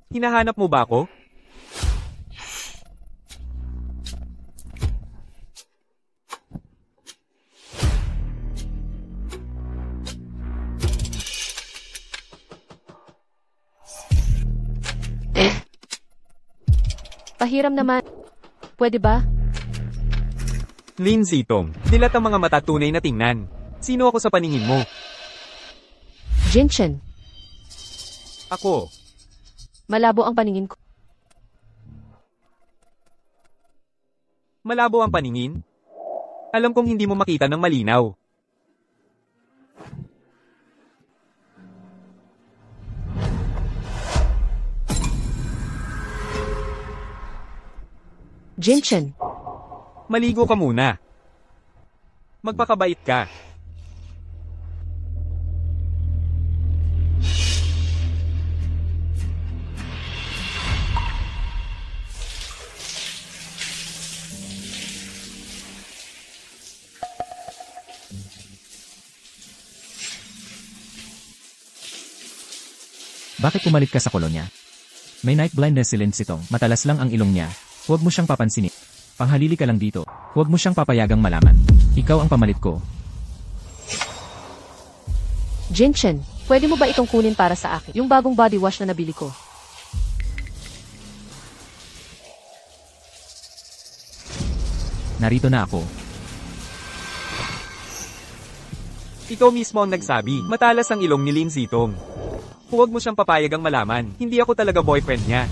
Hinahanap mo ba ako? Pahiram naman. Pwede ba? Lin Zitong, dilat ang mga mata tunay na tingnan. Sino ako sa paningin mo? Jinchen. Ako. Malabo ang paningin ko. Malabo ang paningin? Alam kong hindi mo makita ng malinaw. Jinchen. Maligo ka muna. Magpakabait ka. Bakit pumalit ka sa kolonya? May night blindness si Lin Zitong, matalas lang ang ilong niya. Huwag mo siyang papansinin. Panghalili ka lang dito. Huwag mo siyang papayagang malaman. Ikaw ang pamalit ko. Jinchen, pwede mo ba itong kunin para sa akin? Yung bagong body wash na nabili ko. Narito na ako. Ikaw mismo ang nagsabi, matalas ang ilong ni Lin Zitong. Huwag mo siyang papayagang malaman, hindi ako talaga boyfriend niya.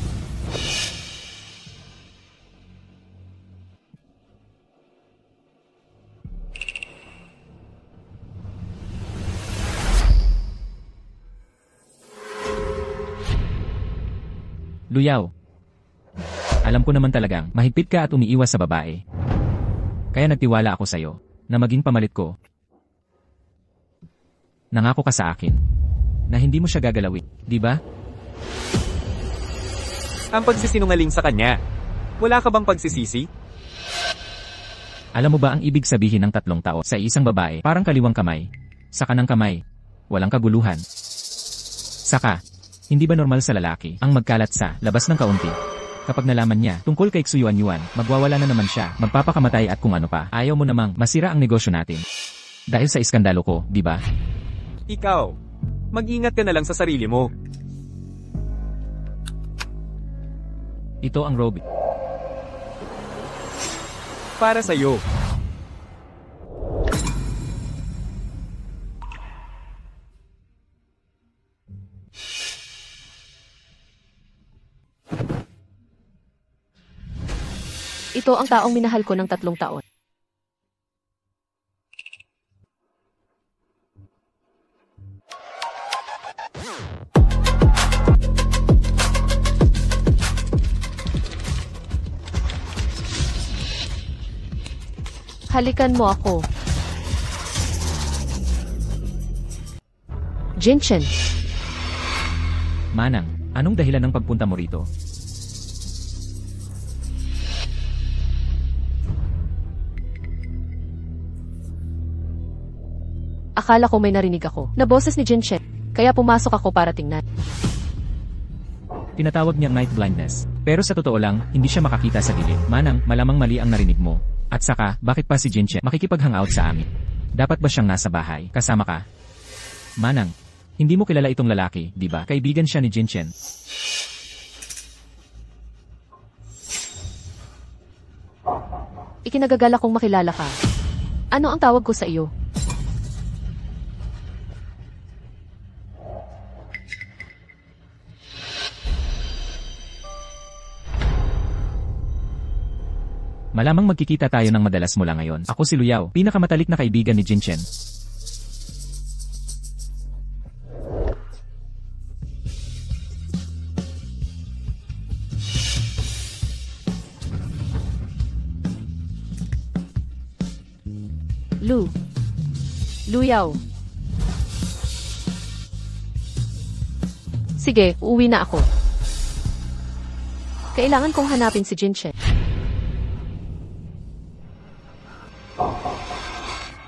Luyaw. Alam ko naman talagang mahigpit ka at umiiwas sa babae. Kaya nagtiwala ako sa'yo na maging pamalit ko. Nangako ka sa akin na hindi mo siya gagalawin, di ba? Ang pagsisinungaling sa kanya. Wala ka bang pagsisisi? Alam mo ba ang ibig sabihin ng 3 tao sa isang babae? Parang kaliwang kamay. Sa kanang kamay. Walang kaguluhan. Saka, hindi ba normal sa lalaki ang magkalat sa labas ng kaunti? Kapag nalaman niya tungkol kay Xu Yuanyuan, magwawala na naman siya, magpapakamatay at kung ano pa. Ayaw mo namang masira ang negosyo natin. Dahil sa iskandalo ko, di ba? Ikaw. Mag-ingat ka na lang sa sarili mo. Ito ang robe. Para sa'yo. Ito ang taong minahal ko ng 3 taon. Halikan mo ako. Jinchen. Manang, anong dahilan ng pagpunta mo rito? Akala ko may narinig ako na boses ni Jinchen, kaya pumasok ako para tingnan. Tinatawag niyang night blindness. Pero sa totoo lang, hindi siya makakita sa dilim. Manang, malamang mali ang narinig mo. At saka, bakit pa si Jinchen makikipag-hangout sa amin? Dapat ba siyang nasa bahay? Kasama ka? Manang, hindi mo kilala itong lalaki, di ba? Kaibigan siya ni Jinchen. Ikinagagalak kong makilala ka. Ano ang tawag ko sa iyo? Malamang magkikita tayo ng madalas mula ngayon. Ako si Luyaw, pinakamatalik na kaibigan ni Jinchen. Luyaw. Sige, uuwi na ako. Kailangan kong hanapin si Jinchen.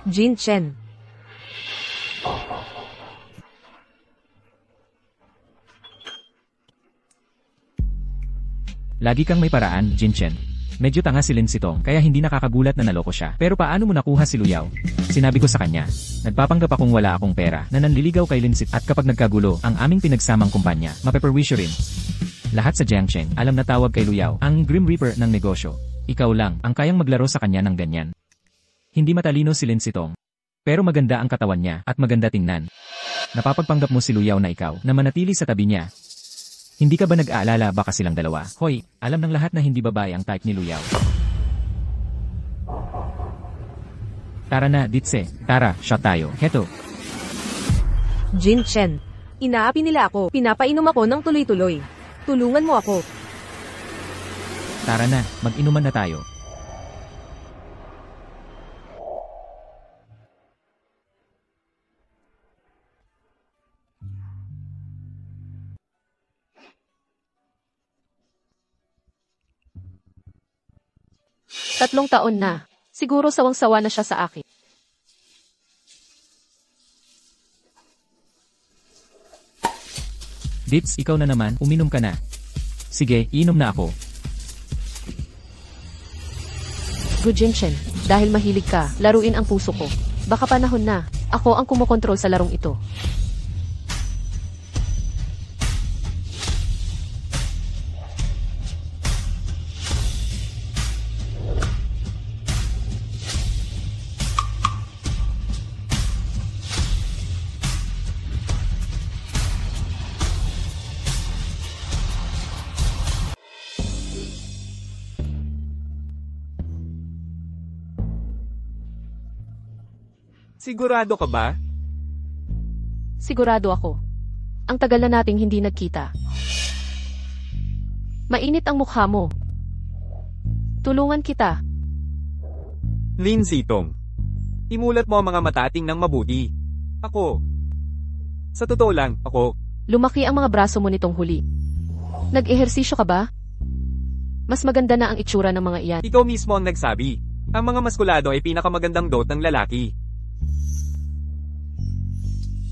Jinchen. Lagi kang may paraan, Jinchen. Medyo tanga si Lin Sitong kaya hindi nakakagulat na naloko siya. Pero paano mo nakuha si Luyaw? Sinabi ko sa kanya. Nagpapanggap akong wala akong pera na nanliligaw kay Lin Sit at kapag nagkagulo ang aming pinagsamang kumpanya, mapeperwisyo rin. Lahat sa Jiangcheng alam na tawag kay Luyaw ang Grim Reaper ng negosyo. Ikaw lang ang kayang maglaro sa kanya ng ganyan. Hindi matalino si Lin Sitong. Pero maganda ang katawan niya at maganda tingnan. Napapagpanggap mo si Luyaw na ikaw na manatili sa tabi niya. Hindi ka ba nag-aalala baka silang dalawa? Hoy, alam ng lahat na hindi babae ang type ni Luyaw. Tara na, Ditse. Tara, shot tayo. Heto. Jin Chen. Inaapi nila ako. Pinapainom ako ng tuloy-tuloy. Tulungan mo ako. Tara na, mag-inuman na tayo. Tatlong taon na. Siguro sawang-sawa na siya sa akin. Dits, ikaw na naman, uminom ka na. Sige, inom na ako. Gu Jinchen, dahil mahilig ka, laruin ang puso ko. Baka panahon na, ako ang kumokontrol sa larong ito. Sigurado ka ba? Sigurado ako. Ang tagal na nating hindi nagkita. Mainit ang mukha mo. Tulungan kita. Lin Sitong. Imulat mo ang mga matating ng mabuti. Ako. Sa totoo lang, ako. Lumaki ang mga braso mo nitong huli. Nag-ehersisyo ka ba? Mas maganda na ang itsura ng mga iyan. Ikaw mismo ang nagsabi. Ang mga maskulado ay pinakamagandang dot ng lalaki.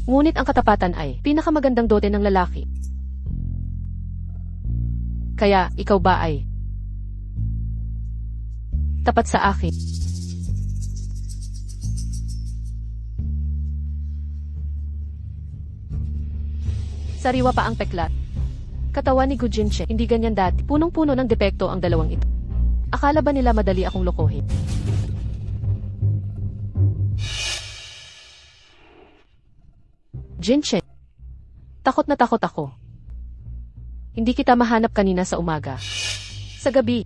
Ngunit ang katapatan ay pinakamagandang dote ng lalaki. Kaya, ikaw ba ay tapat sa akin? Sariwa pa ang peklat. Katawan ni Gu Jinchen, hindi ganyan dati. Punong-puno ng depekto ang dalawang ito. Akala ba nila madali akong lokohin? Jinchen, takot na takot ako. Hindi kita mahanap kanina sa umaga. Sa gabi,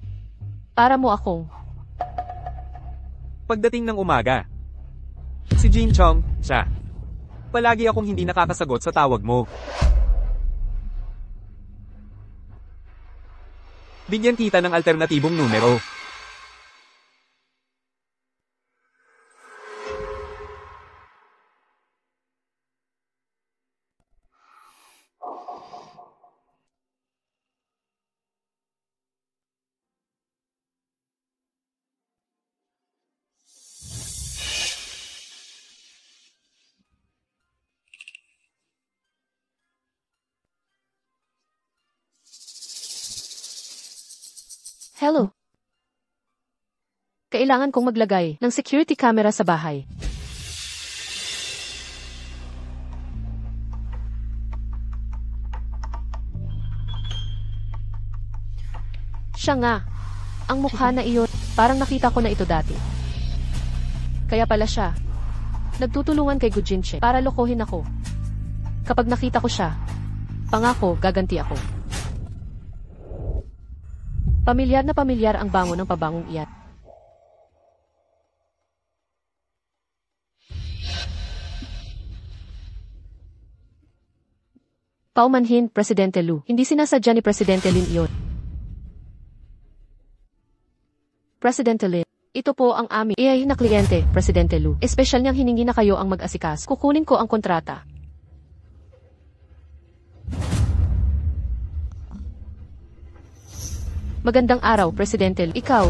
para mo akong... Pagdating ng umaga. Si Jin Chong, siya. Palagi akong hindi nakakasagot sa tawag mo. Bigyan kita ng alternatibong numero. Hello. Kailangan kong maglagay ng security camera sa bahay. Siya nga. Ang mukha na iyon, parang nakita ko na ito dati. Kaya pala siya. Nagtutulungan kay Gu Jinchen para lokohin ako. Kapag nakita ko siya, pangako, gaganti ako. Pamilyar na pamilyar ang bango ng pabangong iyan. Paumanhin, Presidente Lu. Hindi sinasadya ni Presidente Lin iyon. Presidente Lin, ito po ang aming AI na kliyente, Presidente Lu. Espesyal niyang hiningi na kayo ang mag-asikas. Kukunin ko ang kontrata. Magandang araw, Presidente. Ikaw.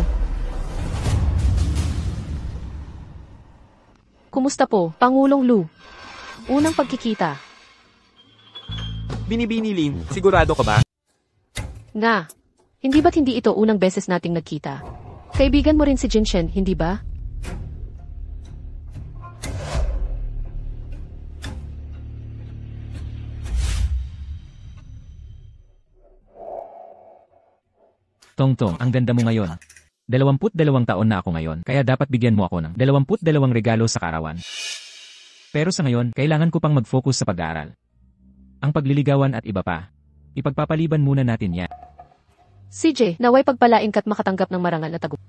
Kumusta po, Pangulong Lu? Unang pagkikita. Binibini Lin, sigurado ka ba? Nga. Hindi ba't hindi ito unang beses nating nagkita? Kaibigan mo rin si Jinchen, hindi ba? Tongtong, ang ganda mo ngayon. 22 taon na ako ngayon, kaya dapat bigyan mo ako ng 22 regalo sa karawan. Pero sa ngayon, kailangan ko pang mag-focus sa pag-aaral. Ang pagliligawan at iba pa. Ipagpapaliban muna natin yan. CJ, naway pagpalain ka't makatanggap ng marangal na tagumpay.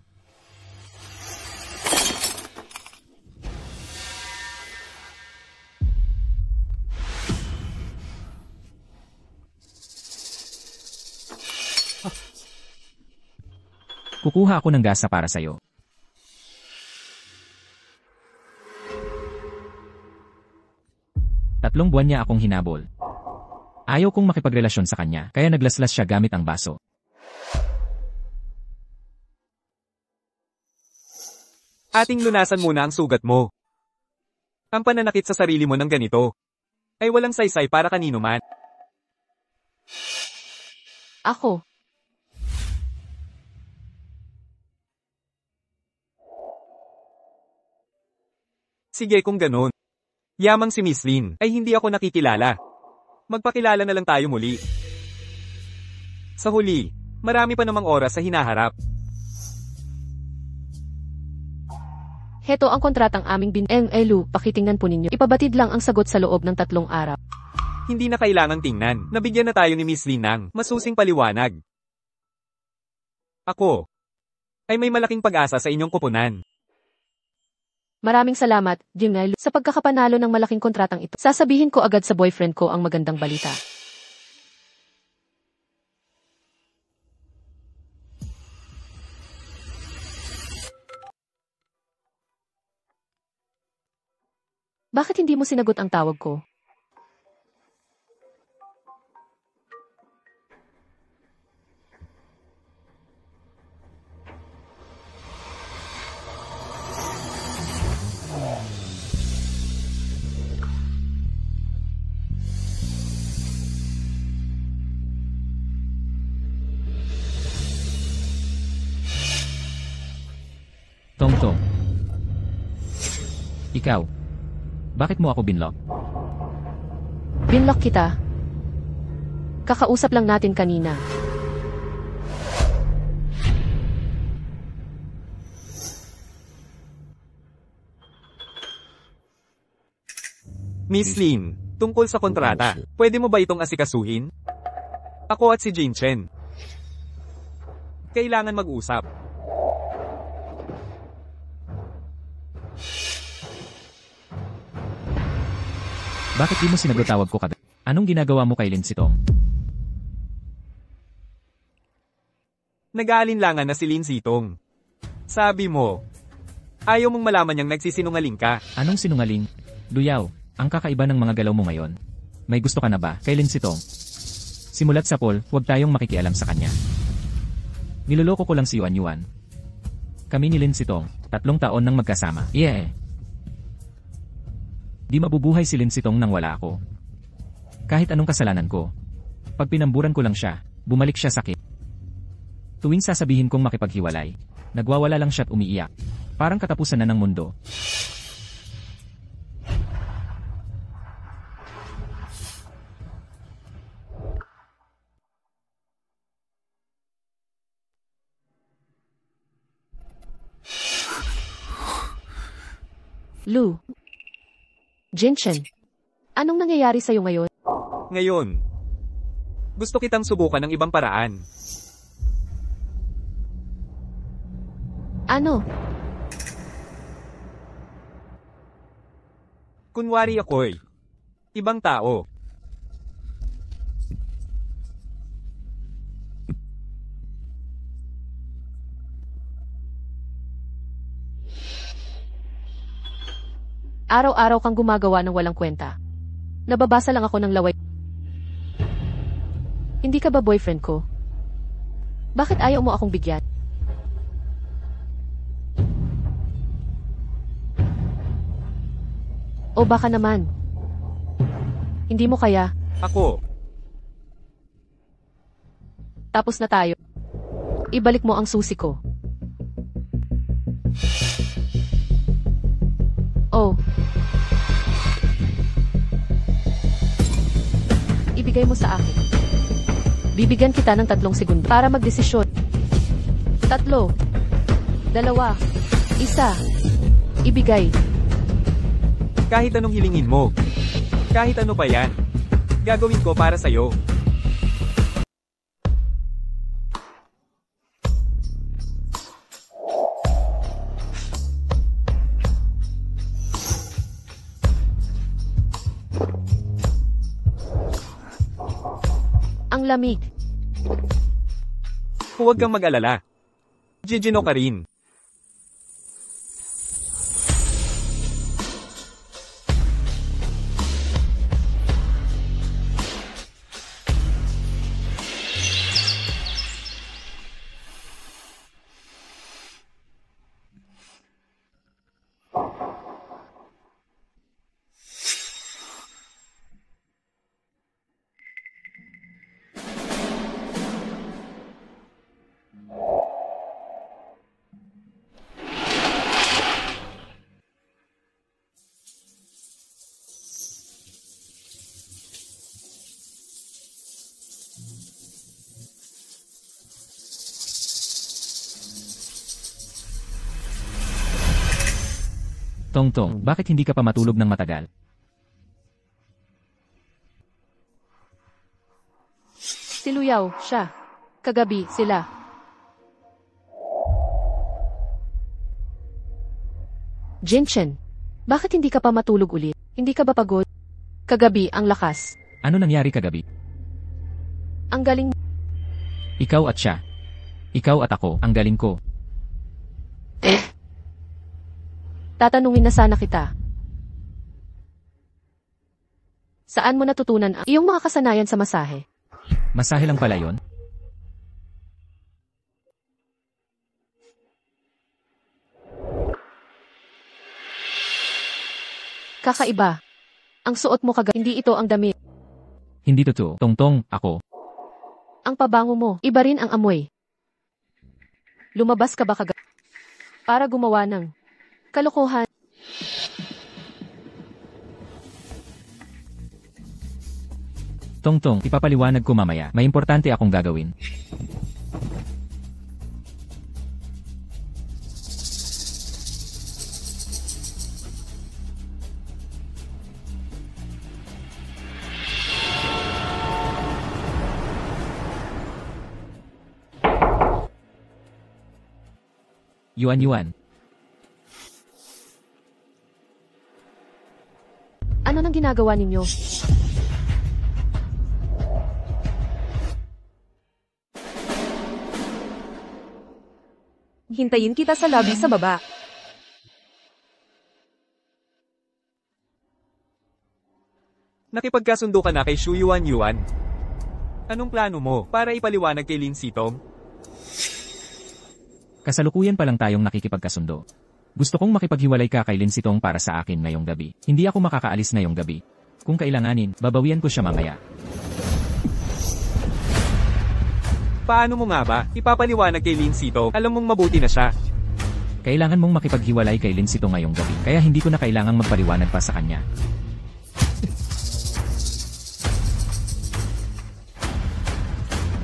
Kukuha ako ng gasa para sa'yo. Tatlong buwan niya akong hinabol. Ayaw kong makipagrelasyon sa kanya, kaya naglaslas siya gamit ang baso. Ating lunasan muna ang sugat mo. Ang pananakit sa sarili mo ng ganito ay walang saysay para kanino man. Ako. Sige kung ganun. Yamang si Miss Lin ay hindi ako nakikilala. Magpakilala na lang tayo muli. Sa huli, marami pa namang oras sa hinaharap. Heto ang kontratang aming Elu, pakitingnan po ninyo. Ipabatid lang ang sagot sa loob ng 3 araw. Hindi na kailangang tingnan. Nabigyan na tayo ni Miss Lin ng masusing paliwanag. Ako ay may malaking pag-asa sa inyong kupunan. Maraming salamat, Elu, sa pagkakapanalo ng malaking kontratang ito. Sasabihin ko agad sa boyfriend ko ang magandang balita. Bakit hindi mo sinagot ang tawag ko? Tongtong. Ikaw. Bakit mo ako binlock? Binlock kita. Kakausap lang natin kanina. Miss Lin, tungkol sa kontrata, pwede mo ba itong asikasuhin? Ako at si Jin Chen. Kailangan mag-usap. Bakit di mo sinagot tawag ko kagad? Anong ginagawa mo kay Lin Sitong? Nag-aalinlangan na si Lin Sitong. Sabi mo, ayaw mong malaman niyang nagsisinungaling ka. Anong sinungaling? Luyaw, ang kakaiba ng mga galaw mo ngayon. May gusto ka na ba kay Lin Sitong? Simulat sa Paul, huwag tayong makikialam sa kanya. Niloloko ko lang si Yuan Yuan. Kami ni Lin Sitong, 3 taon nang magkasama. Yeah. Di mabubuhay si Lin Sitong nang wala ako. Kahit anong kasalanan ko. Pag pinamburan ko lang siya, bumalik siya sakit. Tuwing sasabihin kong makipaghiwalay, nagwawala lang siya at umiiyak. Parang katapusan na ng mundo. Lu. Jinchen. Anong nangyayari sa'yo ngayon? Ngayon, gusto kitang subukan ng ibang paraan. Ano? Kunwari ako'y ibang tao. Araw-araw kang gumagawa ng walang kwenta. Nababasa lang ako ng laway. Hindi ka ba boyfriend ko? Bakit ayaw mo akong bigyan? O baka naman, hindi mo kaya, Ako, tapos na tayo. Ibalik mo ang susi ko. Oh. Ibigay mo sa akin. Bibigyan kita ng 3 segundo para magdesisyon. 3, 2, 1. Ibigay. Kahit anong hilingin mo. Kahit ano pa yan. Gagawin ko para sa'yo. Ang lamig. Huwag kang mag-alala. Jijino ka rin. Tongtong, bakit hindi ka pa matulog ng matagal? Si Luyaw, siya. Kagabi, sila. Jinchen, bakit hindi ka pa matulog ulit? Hindi ka ba pagod? Kagabi, ang lakas. Ano nangyari kagabi? Ang galing. Ikaw at siya. Ikaw at ako, ang galing ko. Tatanungin na sana kita. Saan mo natutunan ang iyong mga kasanayan sa masahe? Masahe lang pala yon? Kakaiba. Ang suot mo kagabi, hindi ito ang damit. Hindi totoo. Tongtong, ako. Ang pabango mo, iba rin ang amoy. Lumabas ka ba kagabi? Para gumawa ng kalokohan. Tongtong, ipapaliwanag ko mamaya. May importante akong gagawin. Yuan. Ano nang ginagawa ninyo? Hintayin kita sa lobby sa baba. Nakipagkasundo ka na kay Shu Yuan. Anong plano mo para ipaliwanag kay Lin Sitong? Kasalukuyan pa lang tayong nakikipagkasundo. Gusto kong makipaghiwalay ka kay Lin Sitong para sa akin ngayong gabi. Hindi ako makakaalis ngayong gabi. Kung kailanganin, babawian ko siya mamaya. Paano mo nga ba ipapaliwanag kay Lin Sitong? Alam mong mabuti na siya. Kailangan mong makipaghiwalay kay Lin Sitong ngayong gabi, kaya hindi ko na kailangang magpaliwanag pa sa kanya.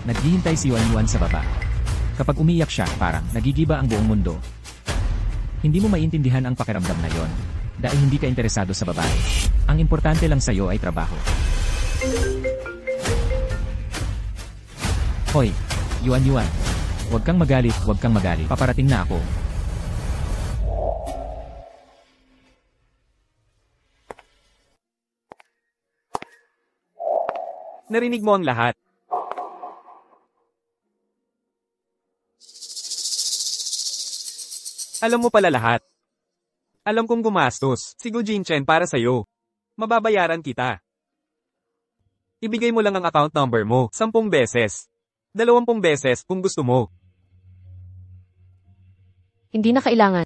Naghihintay si Yuan sa baba. Kapag umiyak siya, parang nagigiba ang buong mundo. Hindi mo maintindihan ang pakiramdam na yon. Dahil hindi ka interesado sa babae. Ang importante lang sa'yo ay trabaho. Hoy, Yuan. Huwag kang magalit. Paparating na ako. Narinig mo ang lahat. Alam mo pala lahat. Alam kong gumastos si Gu Jinchen para sa'yo. Mababayaran kita. Ibigay mo lang ang account number mo 10 beses. 20 beses kung gusto mo. Hindi na kailangan.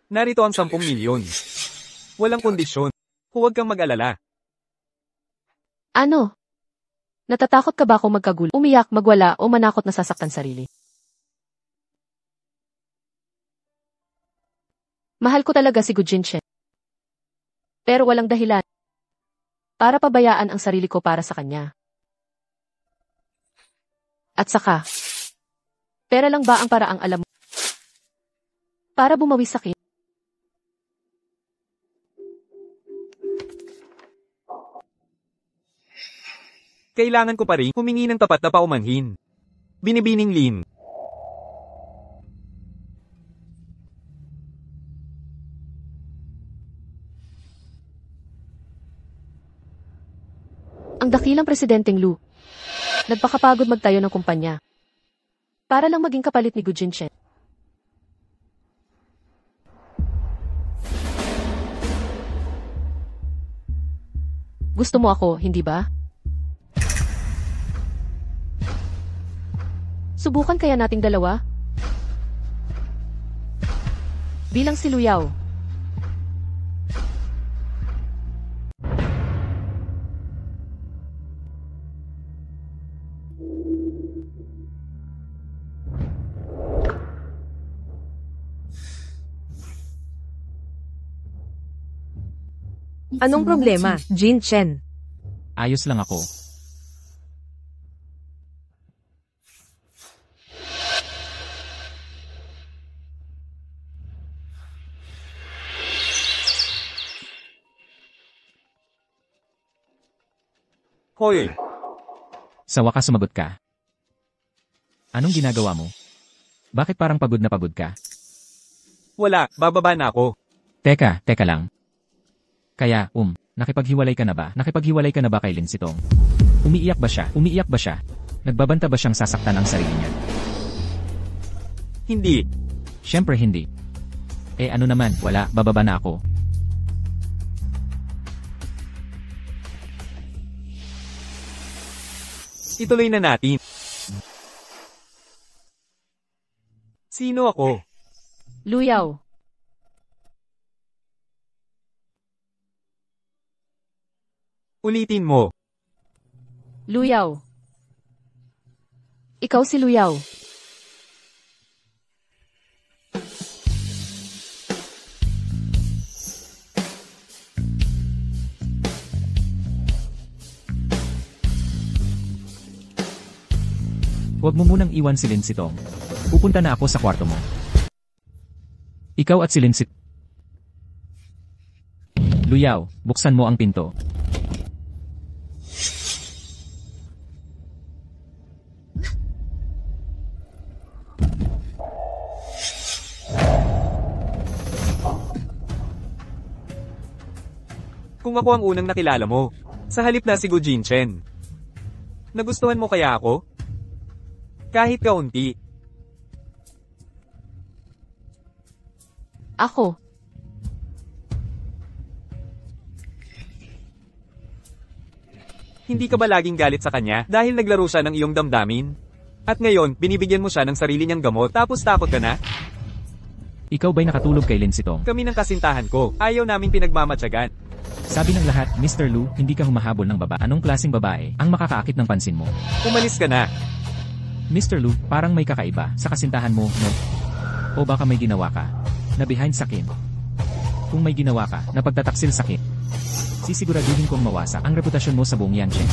Narito ang 10 milyon. Walang kondisyon. Huwag kang mag-alala. Ano? Natatakot ka ba akong magkagulo, umiyak, magwala, o manakot na sasaktan sarili? Mahal ko talaga si Gu Jinchen. Pero walang dahilan para pabayaan ang sarili ko para sa kanya. At saka, pera lang ba ang paraang alam mo? Para bumawi sakit? Kailangan ko pa rin humingi ng tapat na paumanhin. Binibining Lin. Ang dakilang presidenteng Lu. Nagpakapagod magtayo ng kumpanya. Para lang maging kapalit ni Gu Jinchen. Gusto mo ako, hindi ba? Subukan kaya nating dalawa? Bilang si Luyaw. Anong problema, Jinchen? Ayos lang ako. Hoy, Sa wakas sumagot ka. Anong ginagawa mo? Bakit parang pagod na pagod ka? wala, bababa na ako. Teka lang. Kaya, nakipaghiwalay ka na ba? Nakipaghiwalay ka na ba kay Lin Sitong? Umiiyak ba siya? Umiiyak ba siya? Nagbabanta ba siyang sasaktan ang sarili niya? Hindi. Siyempre hindi. Eh ano naman, wala, bababa na ako. Ituloy na natin. Sino ako? Luyaw. Ulitin mo. Luyaw. Ikaw si Luyaw. Huwag mo munang iwan si Lin Sitong. Pupunta na ako sa kwarto mo. Ikaw at si Lin Sitong. Luyaw, buksan mo ang pinto. Kung ako ang unang nakilala mo, sa halip na si Gu Jinchen. Nagustuhan mo kaya ako? Kahit kaunti. Ako. Hindi ka ba laging galit sa kanya dahil naglaro siya ng iyong damdamin? At ngayon, binibigyan mo siya ng sarili niyang gamot tapos takot ka na? Ikaw ba'y nakatulog kay Lin Sitong? Kami ng kasintahan ko, ayaw namin pinagmamatyagan. Sabi ng lahat, Mr. Lu, hindi ka humahabol ng baba. Anong klaseng babae ang makakaakit ng pansin mo? Umalis ka na. Mr. Lu, parang may kakaiba sa kasintahan mo, no? O baka may ginawa ka na behind sakin? Kung may ginawa ka na pagtataksil sakin, sisiguraduhin kong mawasak ang reputasyon mo sa buong Yanchen.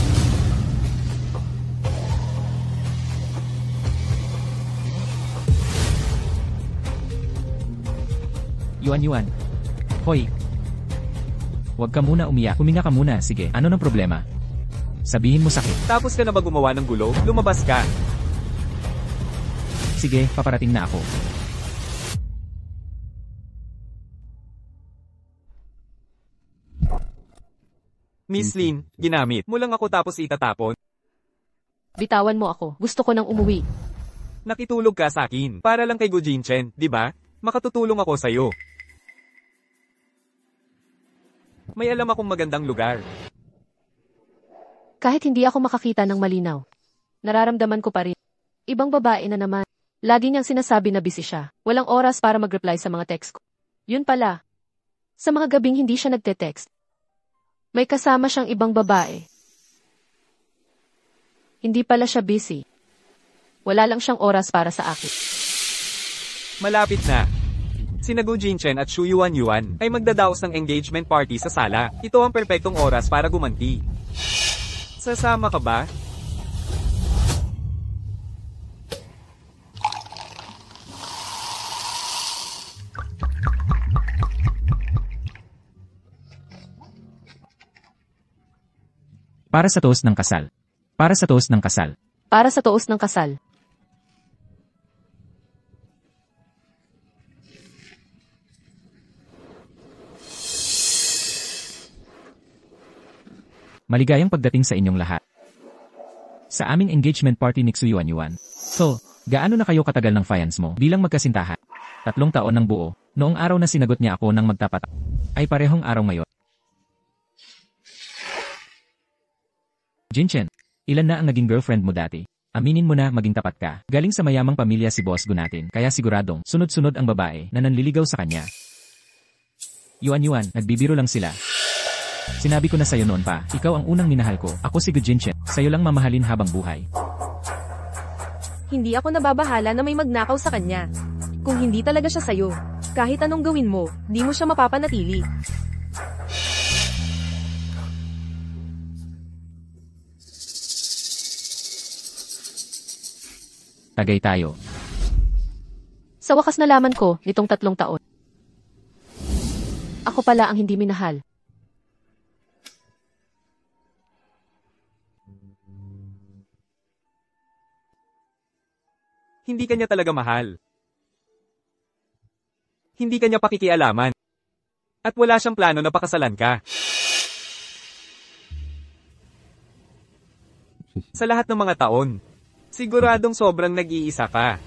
Yuan. Hoy. Huwag ka muna umiyak. Huminga ka muna. Sige, ano ng problema? Sabihin mo sakit. Tapos ka na ba gumawa ng gulo? Lumabas ka. Sige, paparating na ako. Miss Lin, ginamit mo lang ako tapos itatapon. Bitawan mo ako. Gusto ko nang umuwi. Nakitulog ka sa akin. Para lang kay Gu Jinchen, di ba? Makatutulong ako sa'yo. May alam akong magandang lugar. Kahit hindi ako makakita ng malinaw, nararamdaman ko pa rin. Ibang babae na naman. Lagi niyang sinasabi na busy siya. Walang oras para mag-reply sa mga text ko. Yun pala. Sa mga gabing hindi siya nagte-text. May kasama siyang ibang babae. Hindi pala siya busy. Wala lang siyang oras para sa akin. Malapit na. Sina Gu Jinchen at Shu Yuan ay magdadaos ng engagement party sa sala. Ito ang perpektong oras para gumanti. Sasama ka ba? Para sa toast ng kasal. Para sa toast ng kasal. Para sa toos ng kasal. Maligayang pagdating sa inyong lahat. Sa aming engagement party ni Xu Yuan. So, gaano na kayo katagal ng fiance mo bilang magkasintahan? 3 taon ng buo. Noong araw na sinagot niya ako ng magtapat ay parehong araw ngayon. Jinchen, ilan na ang naging girlfriend mo dati? Aminin mo na maging tapat ka. Galing sa mayamang pamilya si Boss Gu natin, kaya siguradong sunod-sunod ang babae na nanliligaw sa kanya. Yuan, nagbibiro lang sila. Sinabi ko na sa'yo noon pa, ikaw ang unang minahal ko. Ako si Gu Jinchen, sa'yo lang mamahalin habang buhay. Hindi ako nababahala na may magnakaw sa kanya. Kung hindi talaga siya sa'yo, kahit anong gawin mo, di mo siya mapapanatili. Tagay tayo. Sa wakas nalaman ko, nitong 3 taon. Ako pala ang hindi minahal. Hindi kanya talaga mahal. Hindi kanya pakikialaman. At wala siyang plano na pakasalan ka. Sa lahat ng mga taon, siguradong sobrang nag-iisa ka.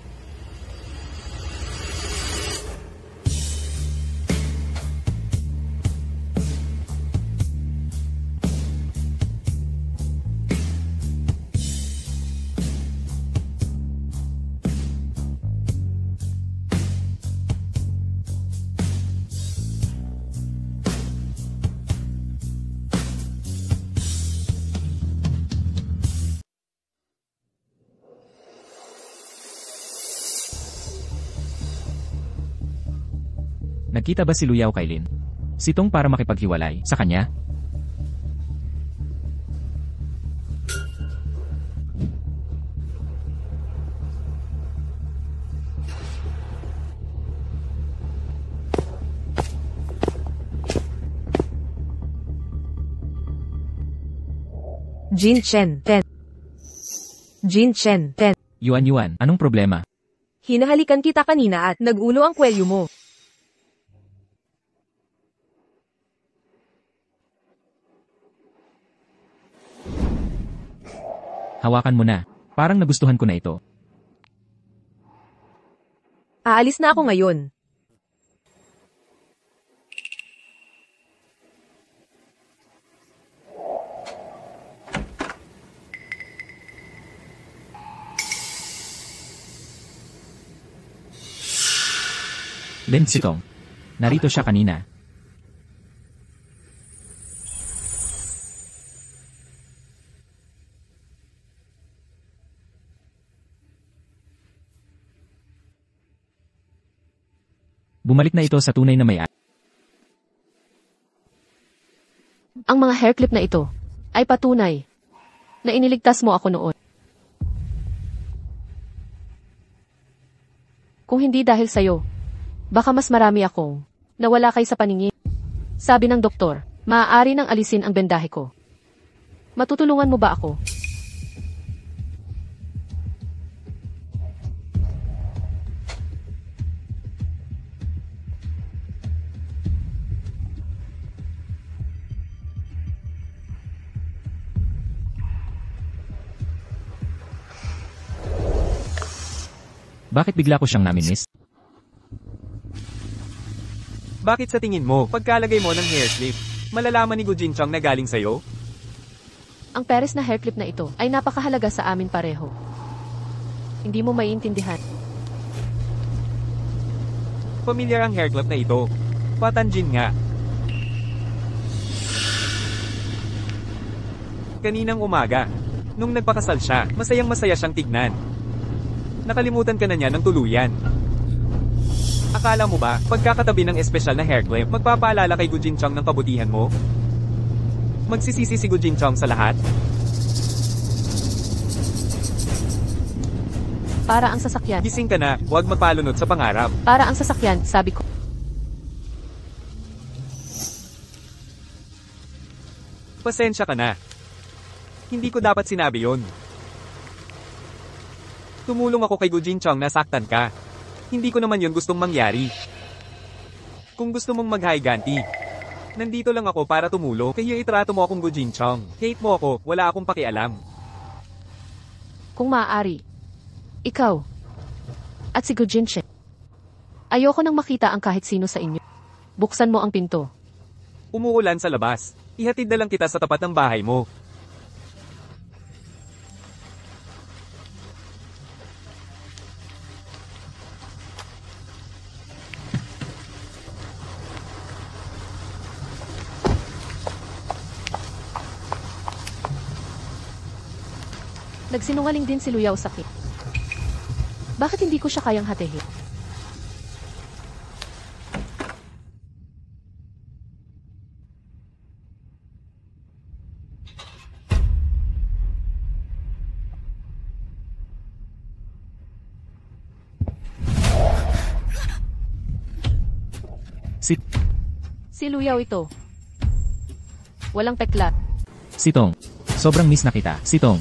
Nagkita ba si Luyaw kay Lin? Sitong para makipaghiwalay sa kanya? Jinchen, 10. Jinchen, 10. Yuan, anong problema? Hinahalikan kita kanina at nag-ulo ang kwelyo mo. Hawakan mo na. Parang nagustuhan ko na ito. Aalis na ako ngayon. Lin Sitong. Narito siya kanina. Bumalik na ito sa tunay na may-ari. Ang mga hair clip na ito ay patunay na iniligtas mo ako noon. Kung hindi dahil sa'yo, baka mas marami akong nawala kay sa paningin. Sabi ng doktor, maaari nang alisin ang bendahe ko. Matutulungan mo ba ako? Bakit bigla ko siyang namimiss? Bakit sa tingin mo, pagkalagay mo ng hair clip, malalaman ni Gu Jinchang na galing sa'yo? Ang Paris na hair clip na ito ay napakahalaga sa amin pareho. Hindi mo maiintindihan. Familiar ang hair clip na ito. Patanjin nga. Kaninang umaga, nung nagpakasal siya, masayang-masaya siyang tignan. Nakalimutan ka na niya ng tuluyan. Akala mo ba, pagkakatabi ng espesyal na hair clip, magpapaalala kay Gujin Chong ng kabutihan mo? Magsisisi si Gujin Chong sa lahat? Para ang sasakyan. Gising ka na, huwag magpalunod sa pangarap. Para ang sasakyan, sabi ko. Pasensya ka na. Hindi ko dapat sinabi yon. Tumulong ako kay Gujin Chong na saktan ka. Hindi ko naman yon gustong mangyari. Kung gusto mong maghiganti, nandito lang ako para tumulong. Kaya itrato mo akong Gujin Chong. Hate mo ako, wala akong pakialam. Kung maaari. Ikaw. At si Gujinchen. Ayoko nang makita ang kahit sino sa inyo. Buksan mo ang pinto. Umuulan sa labas. Ihatid na lang kita sa tapat ng bahay mo. Nagsinungaling din si Luyaw Saki. Bakit hindi ko siya kayang hatehin? Si Luyaw ito. Walang peklat. Sitong. Sobrang miss na kita. Sitong.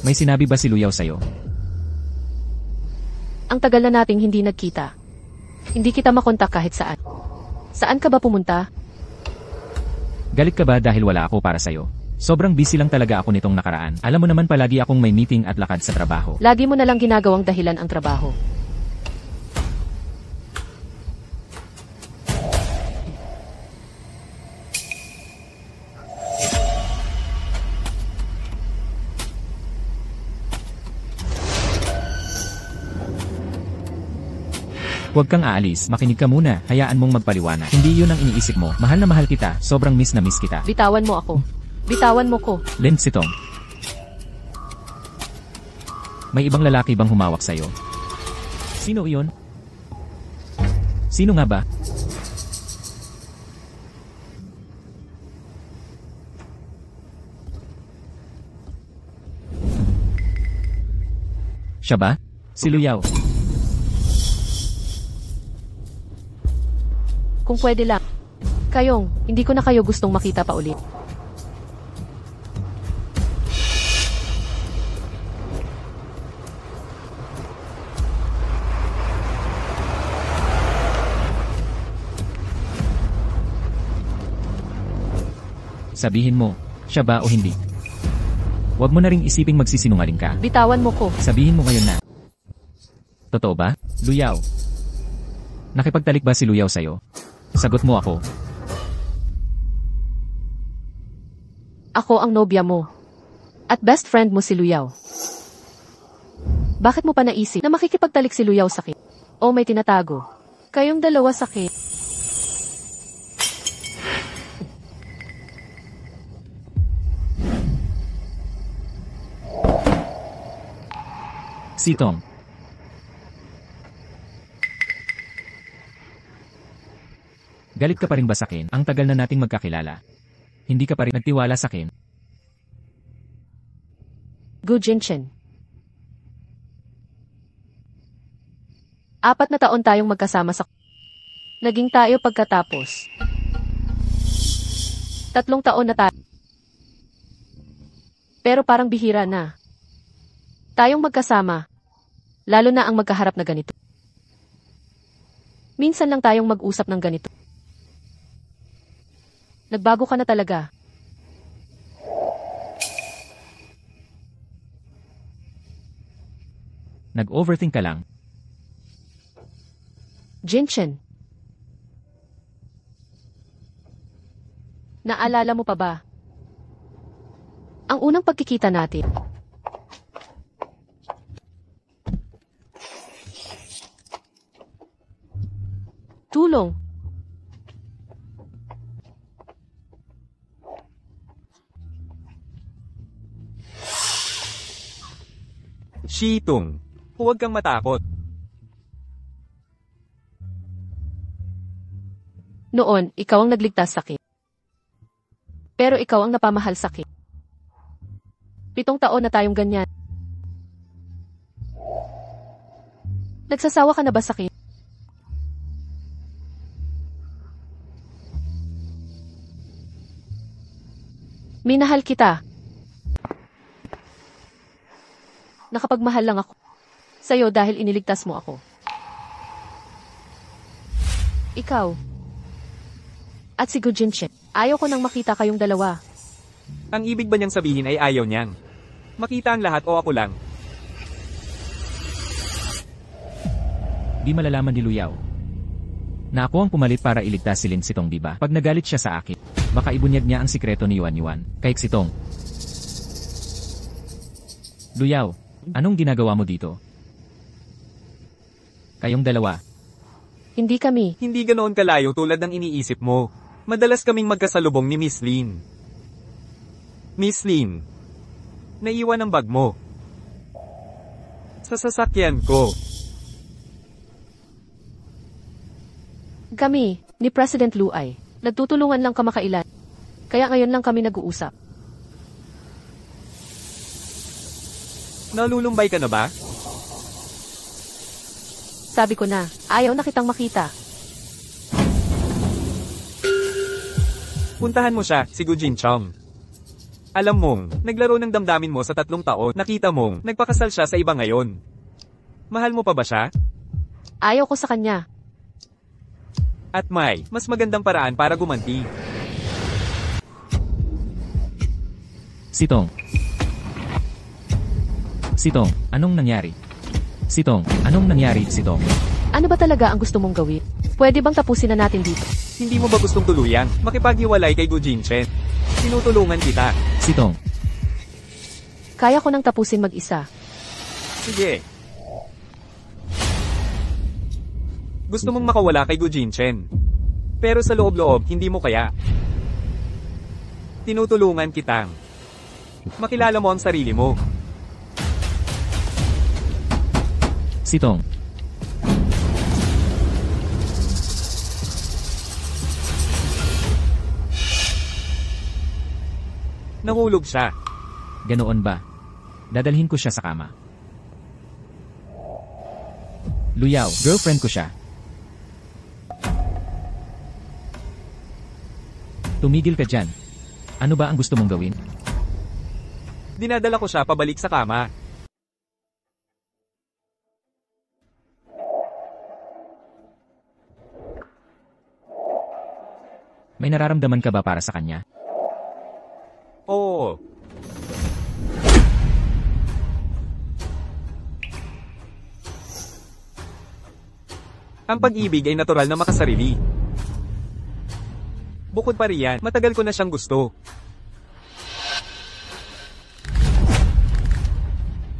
May sinabi ba si Luyaw sa'yo? Ang tagal na nating hindi nagkita. Hindi kita makontak kahit saan. Saan ka ba pumunta? Galit ka ba dahil wala ako para sa'yo? Sobrang busy lang talaga ako nitong nakaraan. Alam mo naman palagi akong may meeting at lakad sa trabaho. Lagi mo na lang ginagawang dahilan ang trabaho. Huwag kang aalis, makinig ka muna, hayaan mong magpaliwanag. Hindi yun ang iniisip mo. Mahal na mahal kita, sobrang miss na miss kita. Bitawan mo ako. Bitawan mo ko. Lin Sitong. May ibang lalaki bang humawak sa'yo? Sino iyon? Sino nga ba? Siya ba? Si Luyaw. Kung pwede lang. Kayong, hindi ko na kayo gustong makita pa ulit. Sabihin mo, siya ba o hindi? Huwag mo na ring isiping magsisinungaling ka. Bitawan mo ko. Sabihin mo ngayon na. Totoo ba? Luyaw. Nakipagtalik ba si Luyaw sa'yo? Sagot mo ako. Ako ang nobya mo. At best friend mo si Luyaw. Bakit mo pa naisip na makikipagtalik si Luyaw Saki? O may tinatago? Kayong dalawa Saki. Sitong. Galit ka pa rin ba sa akin? Ang tagal na nating magkakilala. Hindi ka pa rin nagtiwala sa akin. Gujinchen. 4 na taon tayong magkasama sa... Naging tayo pagkatapos. 3 taon na tayo. Pero parang bihira na. Tayong magkasama. Lalo na ang magkaharap na ganito. Minsan lang tayong mag-usap ng ganito. Nagbago ka na talaga. Nag-overthink ka lang. Jinchen. Naalala mo pa ba? Ang unang pagkikita natin. Tulong. Shitong, huwag kang matakot. Noon, ikaw ang nagligtas sa akin. Pero ikaw ang napamahal sa akin. 7 taon na tayong ganyan. Nagsasawa ka na ba sa akin? Minahal kita. Nakapagmahal lang ako sa'yo dahil iniligtas mo ako. Ikaw at si Gujinche, ayaw ko nang makita kayong dalawa. Ang ibig ba niyang sabihin ay ayaw niyang makita ang lahat o ako lang? Di malalaman ni Luyaw na ako ang pumalit para iligtas si Lin Sitong, di ba? Pag nagalit siya sa akin, baka ibunyag niya ang sikreto ni Yuan Yuan kay Sitong. Luyaw, anong ginagawa mo dito? Kayong dalawa. Hindi kami. Hindi ganoon kalayo tulad ng iniisip mo. Madalas kaming magkasalubong ni Miss Lin. Miss Lin, naiwan ang bag mo sa sasakyan ko. Kami, ni President Lu ay, nagtutulungan lang kamakailan. Kaya ngayon lang kami nag-uusap. Nalulumbay ka na ba? Sabi ko na, ayaw na kitang makita. Puntahan mo siya, si Gujin Chong. Alam mong, naglaro ng damdamin mo sa 3 taon, nakita mong, nagpakasal siya sa iba ngayon. Mahal mo pa ba siya? Ayaw ko sa kanya. At may, mas magandang paraan para gumanti. Sitong. Sitong, anong nangyari? Sitong, anong nangyari, Sitong? Ano ba talaga ang gusto mong gawin? Pwede bang tapusin na natin dito? Hindi mo ba gustong tuluyang makipaghiwalay kay Gujin Chen? Tinutulungan kita. Sitong. Kaya ko nang tapusin mag-isa. Sige. Gusto mong makawala kay Gujin Chen. Pero sa loob-loob, hindi mo kaya. Tinutulungan kitang makilala mo ang sarili mo. Sitong. Nahulog siya. Ganoon ba? Dadalhin ko siya sa kama. Luyaw, girlfriend ko siya. Tumigil ka dyan. Ano ba ang gusto mong gawin? Dinadala ko siya pabalik sa kama. May nararamdaman ka ba para sa kanya? Oo. Ang pag-ibig ay natural na makasarili. Bukod pa riyan, matagal ko na siyang gusto.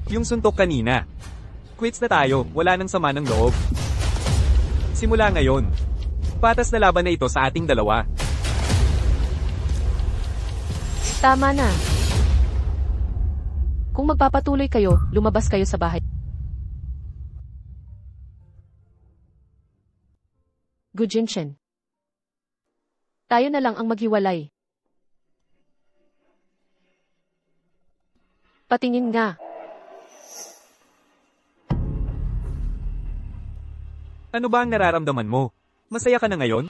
Yung suntok kanina. Quits na tayo, wala nang sama ng loob. Simula ngayon, patas na laban na ito sa ating dalawa. Tama na. Kung magpapatuloy kayo, lumabas kayo sa bahay. Gujin Chen. Tayo na lang ang maghiwalay. Patingin nga. Ano ba ang nararamdaman mo? Masaya ka na ngayon?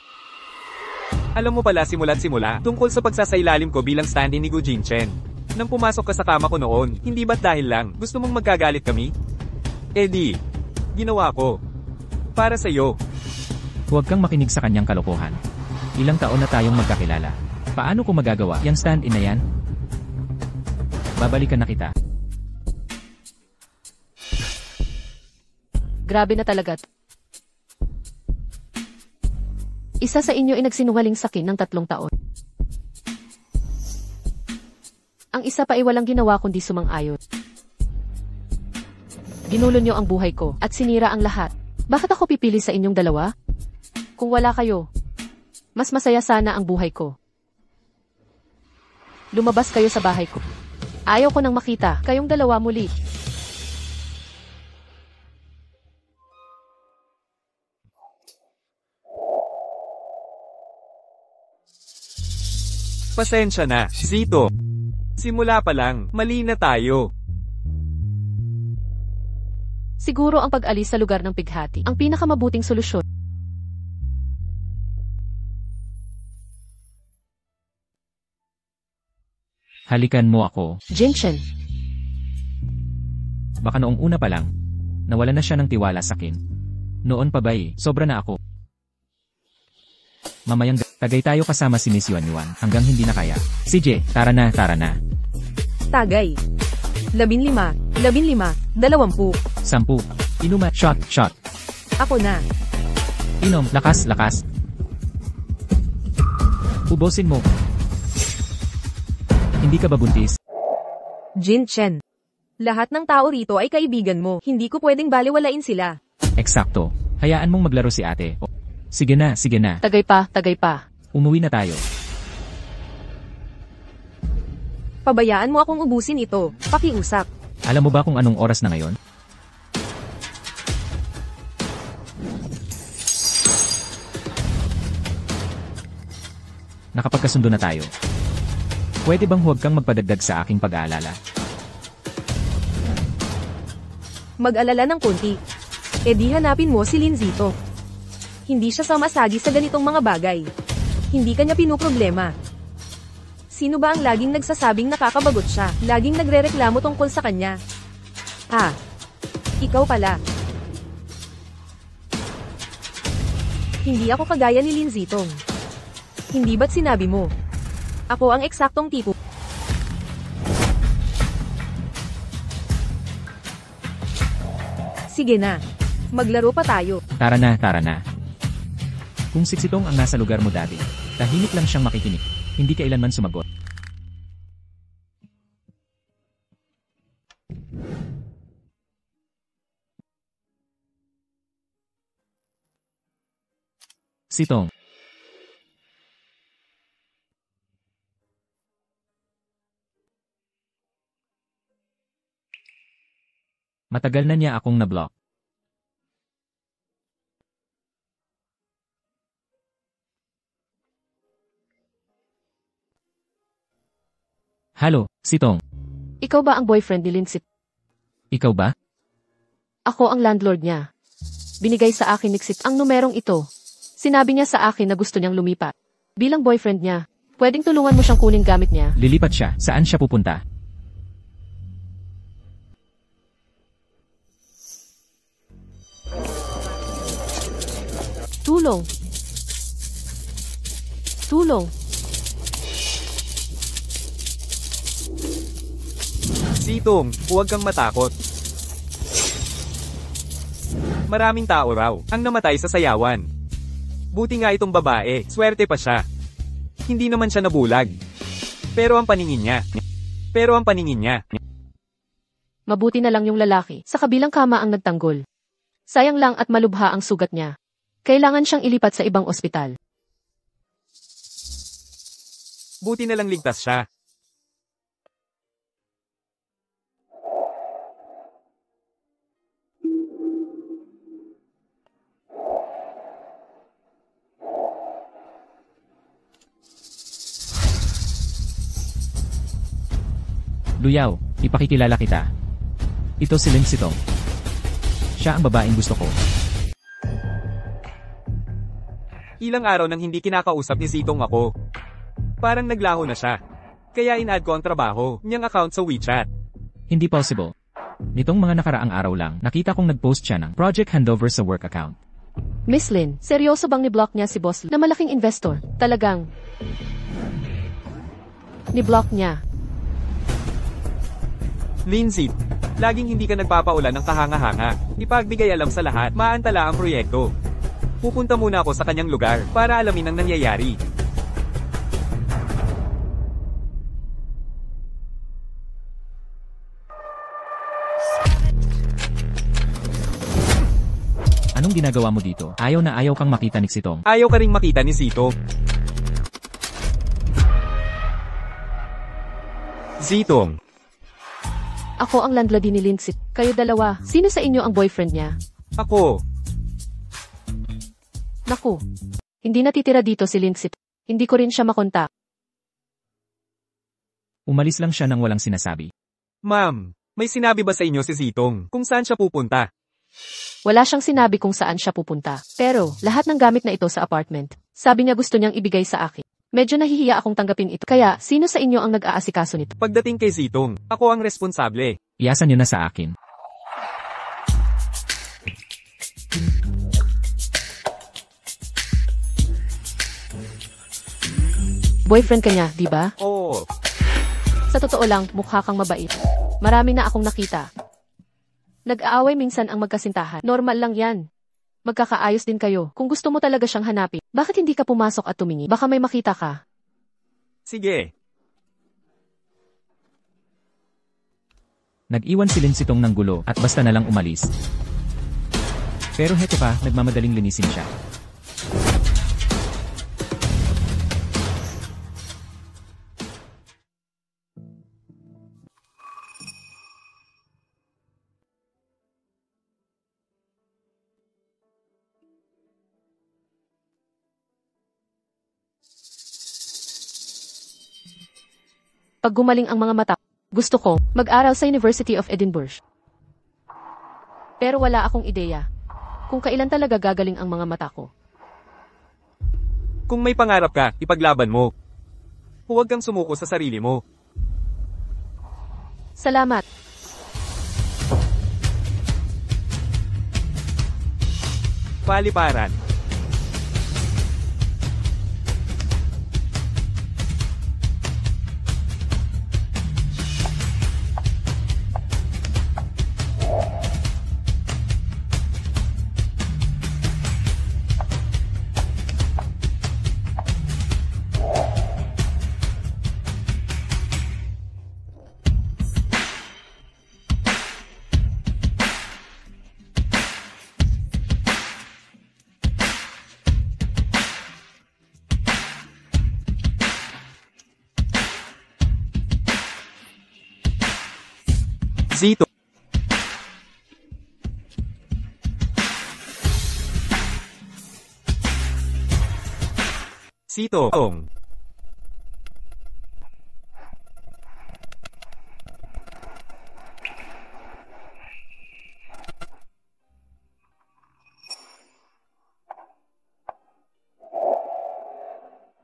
Alam mo pala simula't simula, tungkol sa pagsasailalim ko bilang stand-in ni Gujin Chen. Nang pumasok ka sa kama ko noon, hindi ba't dahil lang, gusto mong magkagalit kami? Eh di, ginawa ko. Para sa'yo. Huwag kang makinig sa kanyang kalokohan. Ilang taon na tayong magkakilala. Paano ko magagawa yung stand-in na yan? Babalikan na kita. Grabe na talaga. Isa sa inyo ay nagsinungaling sa akin ng 3 taon. Ang isa pa ay walang ginawa kundi sumang-ayon. Ginulo niyo ang buhay ko at sinira ang lahat. Bakit ako pipili sa inyong dalawa? Kung wala kayo, mas masaya sana ang buhay ko. Lumabas kayo sa bahay ko. Ayaw ko nang makita kayong dalawa muli. Pasensya na, Zito. Simula pa lang, mali na tayo. Siguro ang pag-alis sa lugar ng pighati ang pinakamabuting solusyon. Halikan mo ako. Jinchen, Baka noong una pa lang, nawalan na siya ng tiwala sa akin. Noon pa ba sobra na ako. Mamayang tagay tayo kasama si Miss Yuan Yuan hanggang hindi na kaya. CJ, tara na, tara na. Tagay. 15, 15, 20. 10. Inuma, shot, shot. Ako na. Inom, lakas, lakas. Ubosin mo. Hindi ka ba buntis? Jinchen. Lahat ng tao rito ay kaibigan mo. Hindi ko pwedeng baliwalain sila. Eksakto. Hayaan mong maglaro si ate. O, sige na, sige na. tagay pa, tagay pa. Umuwi na tayo. Pabayaan mo akong ubusin ito. Pakiusap. Alam mo ba kung anong oras na ngayon? Nakapagkasundo na tayo. Pwede bang huwag kang magpadagdag sa aking pag-aalala? Mag-alala ng konti. E di hanapin mo si Linzito. Hindi siya samasagi sa ganitong mga bagay. Hindi kanya pinoproblema. Sino ba ang laging nagsasabing nakakabagot siya? Laging nagrereklamo tungkol sa kanya. Ah, ikaw pala. Hindi ako kagaya ni Linzitong. Hindi ba't sinabi mo? Ako ang eksaktong tipo. Sige na. Maglaro pa tayo. Tara na, tara na. Kung siksitong ang nasa lugar mo dati, tahimik lang siyang makikinig. Hindi kailanman sumagot. Sitong. Matagal na niya akong na-block. Halo, Sitong. Ikaw ba ang boyfriend ni Lindsay? Ikaw ba? Ako ang landlord niya. Binigay sa akin ni Xip ang numerong ito. Sinabi niya sa akin na gusto niyang lumipat. Bilang boyfriend niya, pwedeng tulungan mo siyang kunin gamit niya. Lilipat siya. Saan siya pupunta? Tulong. Tulong. Zitong, huwag kang matakot. Maraming tao raw ang namatay sa sayawan. Buti nga itong babae, swerte pa siya. Hindi naman siya nabulag. Pero ang paningin niya. Mabuti na lang yung lalaki. Sa kabilang kama ang nagtanggol. Sayang lang at malubha ang sugat niya. Kailangan siyang ilipat sa ibang ospital. Buti na lang ligtas siya. Luyaw, ipakikilala kita. Ito si Lin Sitong. Siya ang babaeng gusto ko. Ilang araw nang hindi kinakausap ni Zitong ako. Parang naglaho na siya. Kaya in-add ko ang trabaho niyang account sa WeChat. Hindi possible. Nitong mga nakaraang araw lang, nakita kong nag-post siya ng project handover sa work account. Miss Lin, seryoso bang ni-block niya si boss na malaking investor? Talagang ni-block niya. Lindsay, laging hindi ka nagpapaulan ng kahanga-hanga. Ipagbigay alam sa lahat, maantala ang proyekto. Pupunta muna ako sa kanyang lugar para alamin ang nangyayari. Anong ginagawa mo dito? Ayaw na ayaw kang makita ni Sitong. Ayaw ka ring makita ni Zito. Zitong. Ako ang landlady ni Lindsay. Kayo dalawa, sino sa inyo ang boyfriend niya? Ako. Naku. Hindi natitira dito si Lindsay. Hindi ko rin siya makontak. Umalis lang siya nang walang sinasabi. Ma'am, may sinabi ba sa inyo si Zitong kung saan siya pupunta? Wala siyang sinabi kung saan siya pupunta. Pero, lahat ng gamit na ito sa apartment. Sabi niya gusto niyang ibigay sa akin. Medyo nahihiya akong tanggapin ito. Kaya, sino sa inyo ang nag-aasikaso nito? Pagdating kay Zitong, ako ang responsable. Iasa niyo na sa akin. Boyfriend ka niya, di ba? Oo. Sa totoo lang, mukha kang mabait. Marami na akong nakita. Nag-aaway minsan ang magkasintahan. Normal lang yan. Magkakaayos din kayo. Kung gusto mo talaga siyang hanapin, bakit hindi ka pumasok at tumingin? Baka may makita ka. Sige. Nag-iwan si Sitong ng gulo at basta na lang umalis. Pero heto pa, nagmamadaling linisin siya. Pag gumaling ang mga mata, gusto ko mag-aral sa University of Edinburgh. Pero wala akong ideya kung kailan talaga gagaling ang mga mata ko. Kung may pangarap ka, ipaglaban mo. Huwag kang sumuko sa sarili mo. Salamat. Paliparan. Zito. Zitong.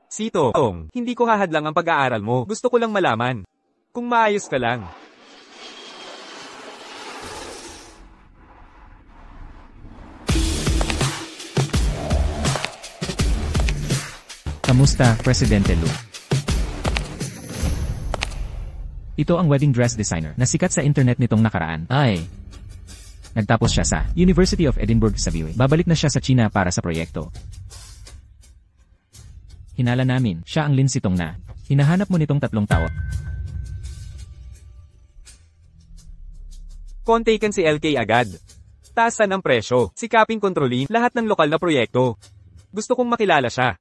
Zitong, hindi ko hahadlang ang pag-aaral mo. Gusto ko lang malaman kung maayos ka lang. Kamusta, Presidente Lu? Ito ang wedding dress designer na sikat sa internet nitong nakaraan. Ay! Nagtapos siya sa University of Edinburgh sa BUE. Babalik na siya sa China para sa proyekto. Hinala namin, siya ang Sitong na hinahanap mo nitong 3 taon. Kontaken si LK agad. Taasan ang presyo, sikaping kontrolin lahat ng lokal na proyekto. Gusto kong makilala siya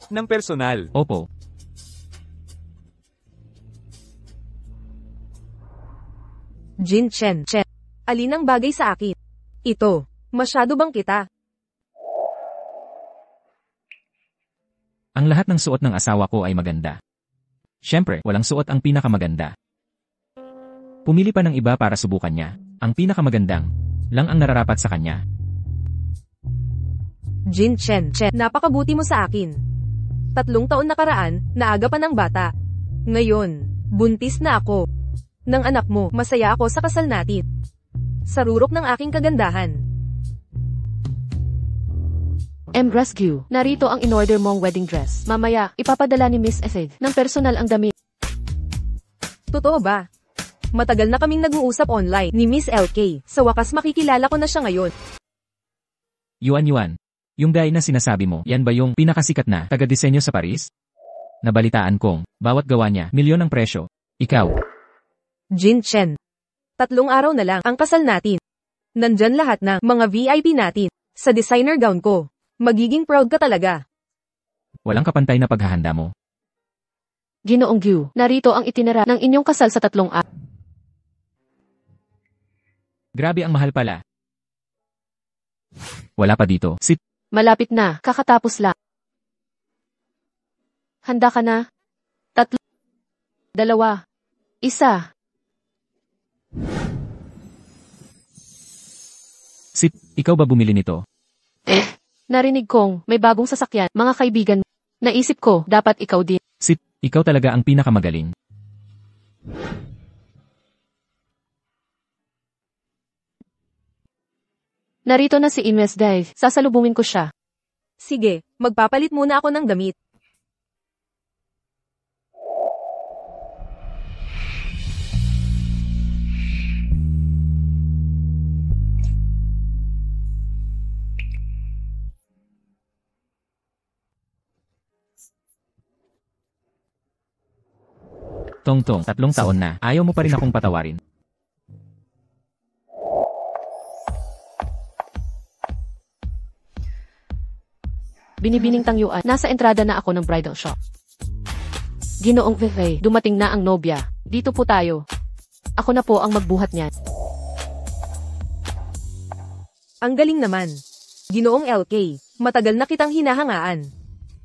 ng personal. Opo. Jin Chen. Alin ang bagay sa akin? Ito. Masyado bang kita? Ang lahat ng suot ng asawa ko ay maganda. Siyempre, walang suot ang pinakamaganda. Pumili pa ng iba para subukan niya. Ang pinakamagandang lang ang nararapat sa kanya. Jin Chen. Napakabuti mo sa akin. 3 taon nakaraan, naaga pa ng bata. Ngayon, buntis na ako. Ng anak mo, masaya ako sa kasal natin. Sa rurok ng aking kagandahan. Rescue, narito ang in-order mong wedding dress. Mamaya, ipapadala ni Miss Ethid ng personal ang damit. Totoo ba? Matagal na kaming nag-uusap online ni Miss LK. Sa wakas makikilala ko na siya ngayon. Yuan. Yung guy na sinasabi mo, yan ba yung pinakasikat na taga-disenyo sa Paris? Nabalitaan kong, bawat gawa niya, milyon ang presyo. Ikaw. Jin Chen. 3 araw na lang ang kasal natin. Nandyan lahat ng mga VIP natin. Sa designer gown ko. Magiging proud ka talaga. Walang kapantay na paghahanda mo. Ginoong Gyu, narito ang itinera ng inyong kasal sa 3 araw. Grabe ang mahal pala. Wala pa dito. Sit. Malapit na, kakatapos lang. Handa ka na? 3, 2, 1. Sit, ikaw ba bumili nito? Narinig kong may bagong sasakyan, mga kaibigan. Naisip ko, dapat ikaw din. Sit, ikaw talaga ang pinakamagaling. Narito na si Inwes Dave, sasalubungin ko siya. Sige, magpapalit muna ako ng damit. Tongtong, 3 taon na, ayaw mo pa rin akong patawarin. Binibining tangyuan, nasa entrada na ako ng bridal shop. Ginoong Veve, dumating na ang nobya. Dito po tayo. Ako na po ang magbuhat niyan. Ang galing naman. Ginoong LK, matagal na kitang hinahangaan.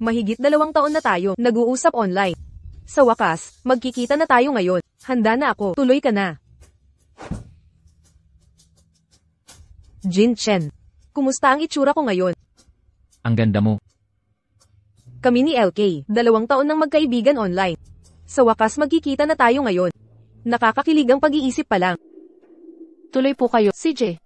Mahigit 2 taon na tayo, nag-uusap online. Sa wakas, magkikita na tayo ngayon. Handa na ako, tuloy ka na. Jin Chen, kumusta ang itsura ko ngayon? Ang ganda mo. Kami ni LK, 2 taon nang magkaibigan online. Sa wakas magkikita na tayo ngayon. Nakakakilig ang pag-iisip pa lang. Tuloy po kayo, CJ.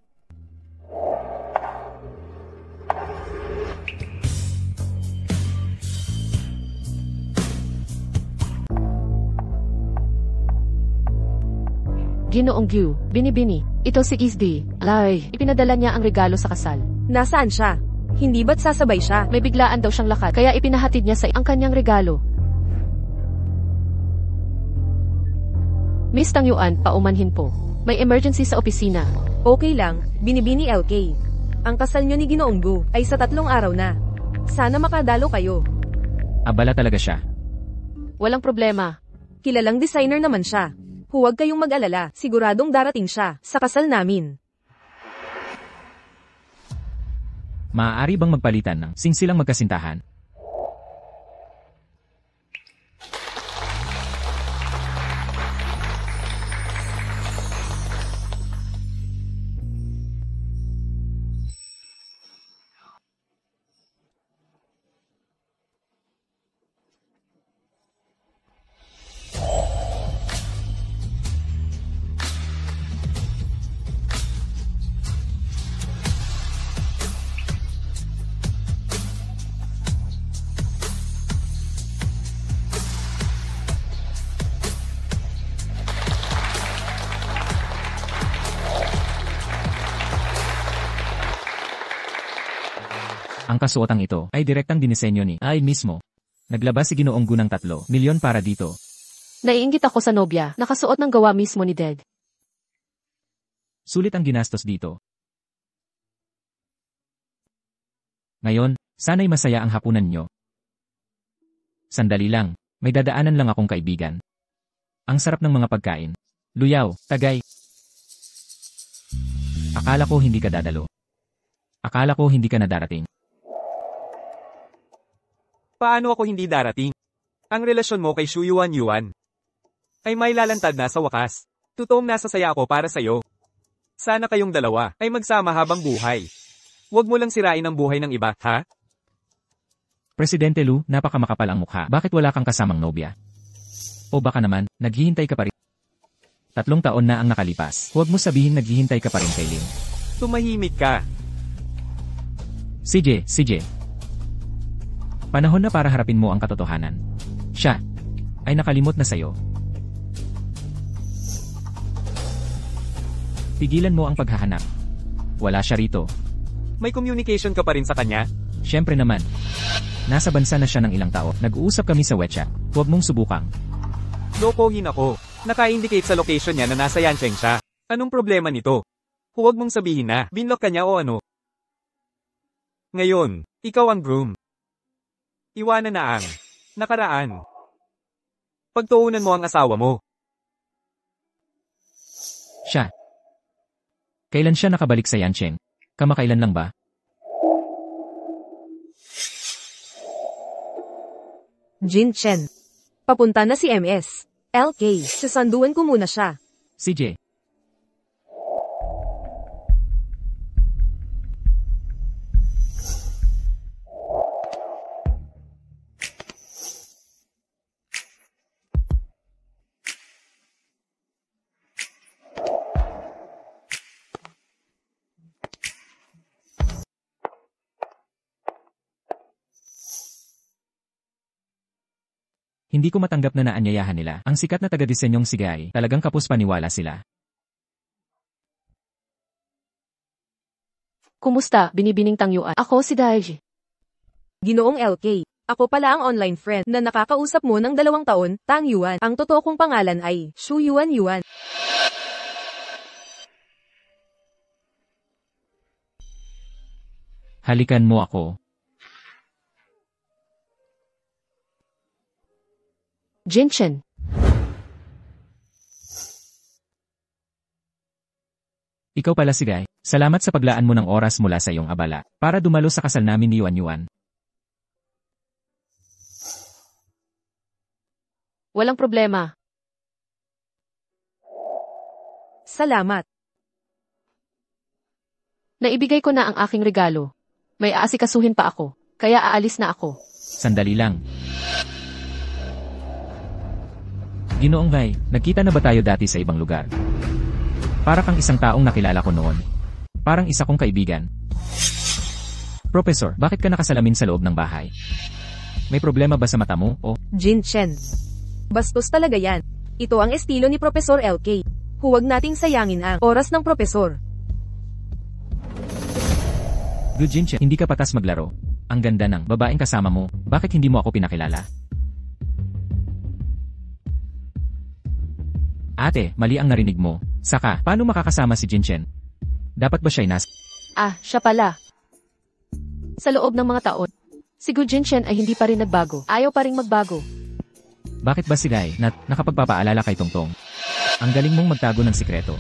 Ginoong Gyu, binibini. Ito si Isdi. Ay, ipinadala niya ang regalo sa kasal. Nasaan siya? Hindi ba't sasabay siya? May biglaan daw siyang lakad, kaya ipinahatid niya sa ang kanyang regalo. Miss Tangyuan, paumanhin po. May emergency sa opisina. Okay lang, binibini LK. Ang kasal niyo ni Ginoong Gu ay sa 3 araw na. Sana makadalo kayo. Abala talaga siya. Walang problema. Kilalang designer naman siya. Huwag kayong mag-alala, siguradong darating siya sa kasal namin. Maaari bang magpalitan ng singsilang magkasintahan? Ang kasuotang ito ay direktang dinisenyo ni ay mismo. Naglabas si Ginoong Gu ng 3 milyon para dito. Naiinggit ako sa nobya, nakasuot ng gawa mismo ni Ded. Sulit ang ginastos dito. Ngayon, sana'y masaya ang hapunan nyo. Sandali lang, may dadaanan lang akong kaibigan. Ang sarap ng mga pagkain. Luyaw, tagay. Akala ko hindi ka dadalo. Akala ko hindi ka na darating. Paano ako hindi darating? Ang relasyon mo kay Shu Yuan ay may lalantad na sa wakas. Totoong nasasaya ako para sa'yo. Sana kayong dalawa ay magsama habang buhay. Huwag mo lang sirain ang buhay ng iba, ha? Presidente Lu, napakamakapal ang mukha. Bakit wala kang kasamang nobya? O baka naman, naghihintay ka pa rin. 3 taon na ang nakalipas. Huwag mo sabihin naghihintay ka pa rin kay Lin. Tumahimik ka. CJ. Panahon na para harapin mo ang katotohanan. Siya ay nakalimot na sa'yo. Pigilan mo ang paghahanap. Wala siya rito. May communication ka pa rin sa kanya? Siyempre naman. Nasa bansa na siya ng ilang tao. Nag-uusap kami sa WeChat. Huwag mong subukang. Lokohin ako. Naka-indicate sa location niya na nasa Yancheng siya. Anong problema nito? Huwag mong sabihin na, binlock ka niya o ano. Ngayon, ikaw ang groom. Iwanan na ang nakaraan. Pagtuunan mo ang asawa mo. Siya. Kailan siya nakabalik sa Yancheng? Kamakailan lang ba? Jin Chen. Papunta na si MS. LK, sasanduan ko muna siya. CJ. Hindi ko matanggap na naanyayahan nila. Ang sikat na taga-disenyong si Guy, talagang kapos paniwala sila. Kumusta, binibining Tangyuan? Ako si Daiji. Ginoong LK. Ako pala ang online friend na nakakausap mo ng 2 taon, Tang Yuan. Ang totoo kong pangalan ay Shu Yuan Yuan. Halikan mo ako. Jin Chen. Ikaw pala si Guy. Salamat sa paglaan mo ng oras mula sa iyong abala para dumalo sa kasal namin ni Yuan Yuan. Walang problema. Salamat. Naibigay ko na ang aking regalo. May aasikasuhin pa ako, kaya aalis na ako. Sandali lang. Ginoong Guy, nagkita na ba tayo dati sa ibang lugar? Para kang isang taong nakilala ko noon. Parang isa kong kaibigan. Professor, bakit ka nakasalamin sa loob ng bahay? May problema ba sa mata mo, o? Jin Chen. Bastos talaga yan. Ito ang estilo ni Professor LK. Huwag nating sayangin ang oras ng profesor. Good Jinche, hindi ka patas maglaro. Ang ganda ng babaeng kasama mo, bakit hindi mo ako pinakilala? Ate, mali ang narinig mo. Saka, paano makakasama si Jinchen? Dapat ba siya'y Siya pala. Sa loob ng mga taon, si Gu Jinchen ay hindi pa rin nagbago. Ayaw pa rin magbago. Bakit ba si Guy nakapagpapaalala kay Tongtong? Ang galing mong magtago ng sikreto.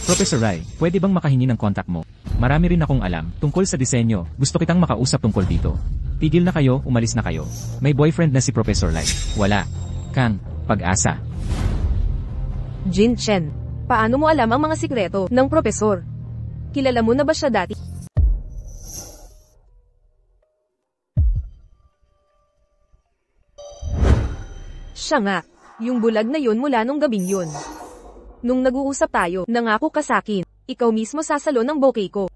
Professor Rai, pwede bang makahingi ng contact mo? Marami rin akong alam tungkol sa disenyo. Gusto kitang makausap tungkol dito. Tigil na kayo, umalis na kayo. May boyfriend na si Professor Lai. Wala. Kang pag-asa. Jin Chen. Paano mo alam ang mga sikreto ng profesor? Kilala mo na ba siya dati? Siya nga. Yung bulag na yun mula nung gabing yun. Nung nag-uusap tayo, nangako ka sakin. Ikaw mismo sasalo ng bouquet ko.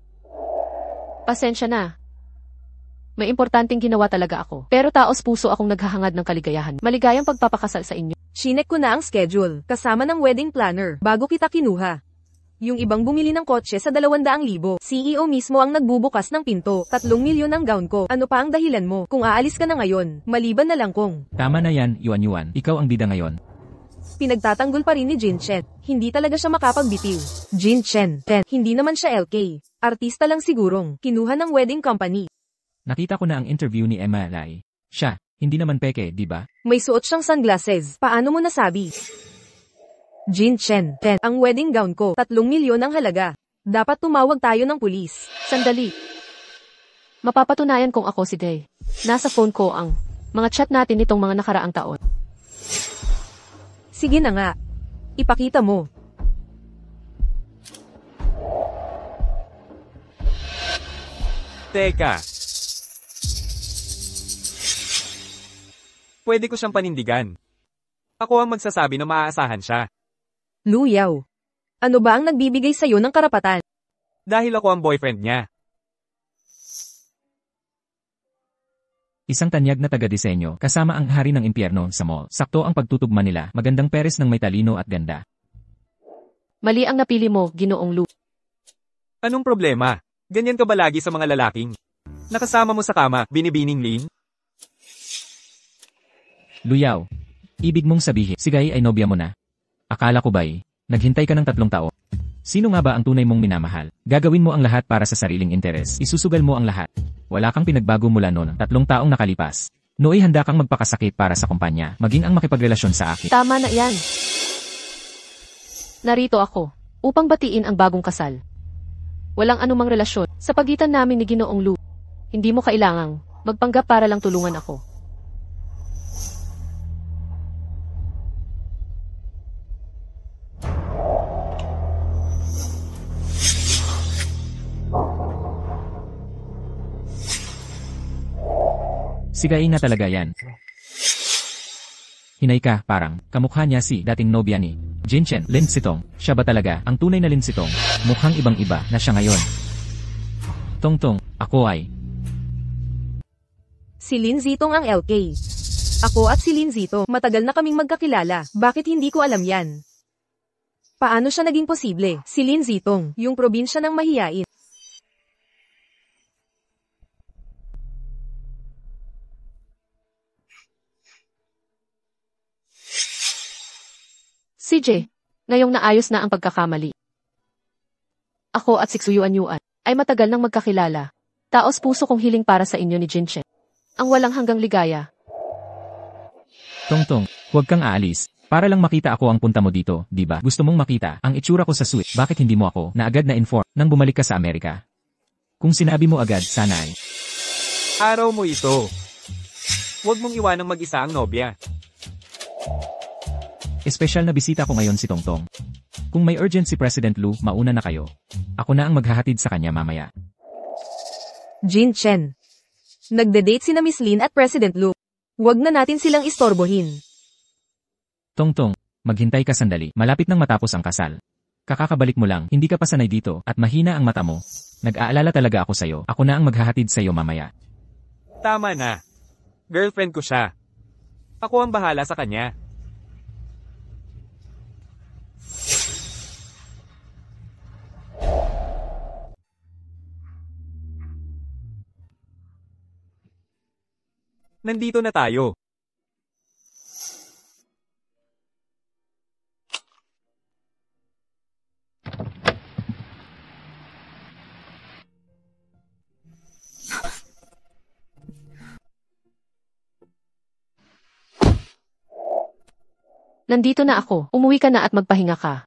Pasensya na. May importanteng ginawa talaga ako. Pero taos puso akong naghahangad ng kaligayahan. Maligayang pagpapakasal sa inyo. Chinek ko na ang schedule, kasama ng wedding planner, bago kita kinuha. Yung ibang bumili ng kotse sa 200,000. CEO mismo ang nagbubukas ng pinto. 3 milyon ang gown ko. Ano pa ang dahilan mo? Kung aalis ka na ngayon, maliban na lang kung Tama na yan, Yuan Yuan. Ikaw ang bida ngayon. pinagtatanggol pa rin ni Jin Chen. Hindi talaga siya makapagbitiw. Jin Chen. Hindi naman siya LK. Artista lang sigurong. Kinuha ng wedding company. Nakita ko na ang interview ni Emma Lai. Siya, hindi naman peke, di ba? May suot siyang sunglasses. Paano mo nasabi? Jin Chen. Ang wedding gown ko. 3 milyon ang halaga. Dapat tumawag tayo ng pulis. Sandali. Mapapatunayan kong ako si Day. Nasa phone ko ang mga chat natin nitong mga nakaraang taon. Sige na nga. Ipakita mo. Teka. Pwede ko siyang panindigan. Ako ang magsasabi na maaasahan siya. Luyaw. Ano ba ang nagbibigay sa'yo ng karapatan? Dahil ako ang boyfriend niya. Isang tanyag na taga-disenyo, kasama ang hari ng impyerno sa mall. Sakto ang pagtutugma nila, magandang peres ng may talino at ganda. Mali ang napili mo, Ginoong Lu. Anong problema? Ganyan ka ba lagi sa mga lalaking? Nakasama mo sa kama, binibining Lin? Luyaw. Ibig mong sabihin, si Guy ay nobya mo na? Akala ko ba'y, naghintay ka ng 3 taon? Sino nga ba ang tunay mong minamahal? Gagawin mo ang lahat para sa sariling interes. Isusugal mo ang lahat. Wala kang pinagbago mula noon, 3 taong nakalipas. Nooy handa kang magpakasakit para sa kumpanya, maging ang makipagrelasyon sa akin. Tama na yan. Narito ako, upang batiin ang bagong kasal. Walang anumang relasyon sa pagitan namin ni Ginoong Lu. Hindi mo kailangang magpanggap para lang tulungan ako. Sigain na talaga yan. Hinay ka, parang, kamukha niya si dating nobya ni Jinchen, Lin Sitong. Siya ba talaga ang tunay na Lin Sitong? Mukhang ibang-iba na siya ngayon. Tongtong, ako ay... Si Lin Zitong ang LK. Ako at si Lin Zito, matagal na kaming magkakilala. Bakit hindi ko alam yan? Paano siya naging posible? Si Lin Zitong, yung probinsya ng mahiyain. CJ, ngayong naayos na ang pagkakamali. Ako at Siksuyuan-yuan ay matagal nang magkakilala. Taos puso kong hiling para sa inyo ni Jinchen. Ang walang hanggang ligaya. Tongtong, huwag kang aalis. Para lang makita ako ang punta mo dito, di ba? Gusto mong makita ang itsura ko sa suite. Bakit hindi mo ako na agad na inform nang bumalik ka sa Amerika? Kung sinabi mo agad, sana ay... Araw mo ito. Huwag mong iwanang mag-isa ang nobya. Espesyal na bisita ko ngayon si Tongtong. Kung may urgent si President Lu, mauna na kayo. Ako na ang maghahatid sa kanya mamaya. Jinchen. Nagde-date sina Miss Lin at President Lu. Huwag na natin silang istorbohin. Tongtong, maghintay ka sandali. Malapit nang matapos ang kasal. Kakakabalik mo lang, hindi ka pa sanay dito, at mahina ang mata mo. Nag-aalala talaga ako sa'yo. Ako na ang maghahatid sa'yo mamaya. Tama na. Girlfriend ko siya. Ako ang bahala sa kanya. Nandito na tayo. Nandito na ako. Umuwi ka na at magpahinga ka.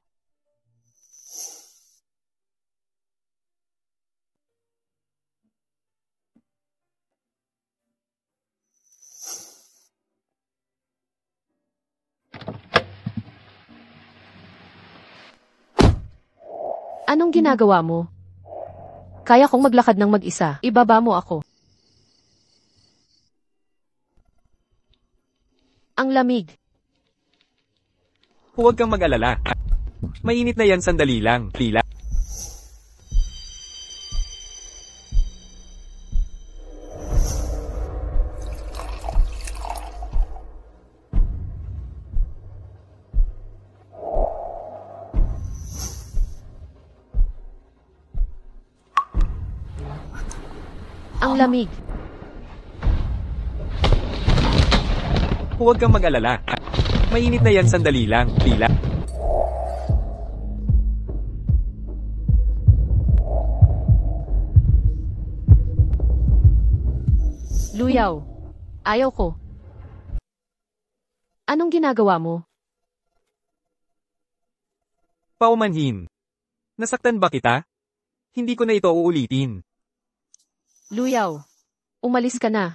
Anong ginagawa mo? Kaya kong maglakad ng mag-isa. Ibaba mo ako. Ang lamig. Huwag kang mag-alala. Mainit na yan, sandali lang. Tila. Ang lamig. Huwag kang mag-alala. Mainit na yan, sandali lang. Tila. Luyaw. Ayaw ko. Anong ginagawa mo? Paumanhin. Nasaktan ba kita? Hindi ko na ito uulitin. Luyaw. Umalis ka na.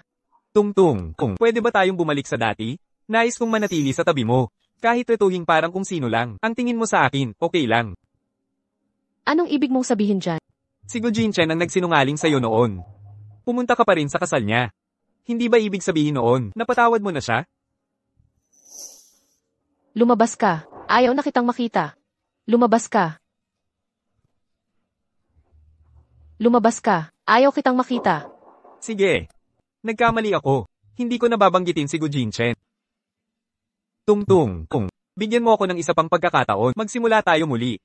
Tungtung, kung pwede ba tayong bumalik sa dati? Nais kong manatili sa tabi mo. Kahit retuhing parang kung sino lang. Ang tingin mo sa akin, okay lang. Anong ibig mong sabihin dyan? Si Jinchen ang nagsinungaling sa'yo noon. Pumunta ka pa rin sa kasal niya. Hindi ba ibig sabihin noon, napatawad mo na siya? Lumabas ka. Ayaw na kitang makita. Lumabas ka. Lumabas ka. Ayaw kitang makita. Sige. Nagkamali ako. Hindi ko nababanggitin si Jinchen. Tungtung, kung bigyan mo ako ng isa pang pagkakataon, magsimula tayo muli.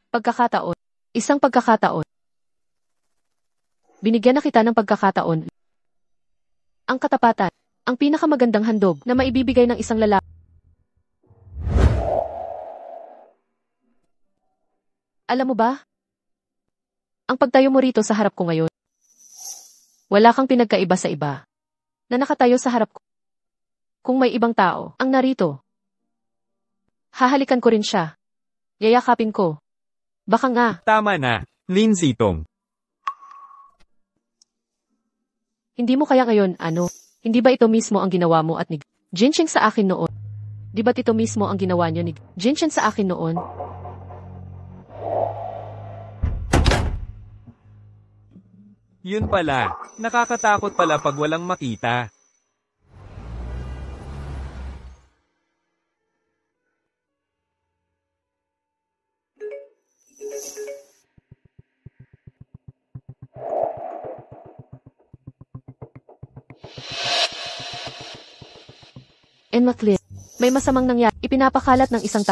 Pagkakataon. Isang pagkakataon. Binigyan na kita ng pagkakataon. Ang katapatan. Ang pinakamagandang handog na maibibigay ng isang lalaki. Alam mo ba? Ang pagtayo mo rito sa harap ko ngayon. Wala kang pinagkaiba sa iba. Na nakatayo sa harap ko. Kung may ibang tao ang narito. Hahalikan ko rin siya. Yayakapin ko. Baka nga. Tama na, Lin Zitong. Hindi mo kaya ngayon, ano? Hindi ba ito mismo ang ginawa mo at ni Jincheng sa akin noon? Di ba't ito mismo ang ginawa niyo ni Jincheng sa akin noon? Yun pala, nakakatakot pala pag walang makita. Maclean, may masamang nangyari. Ipinapakalat ng isang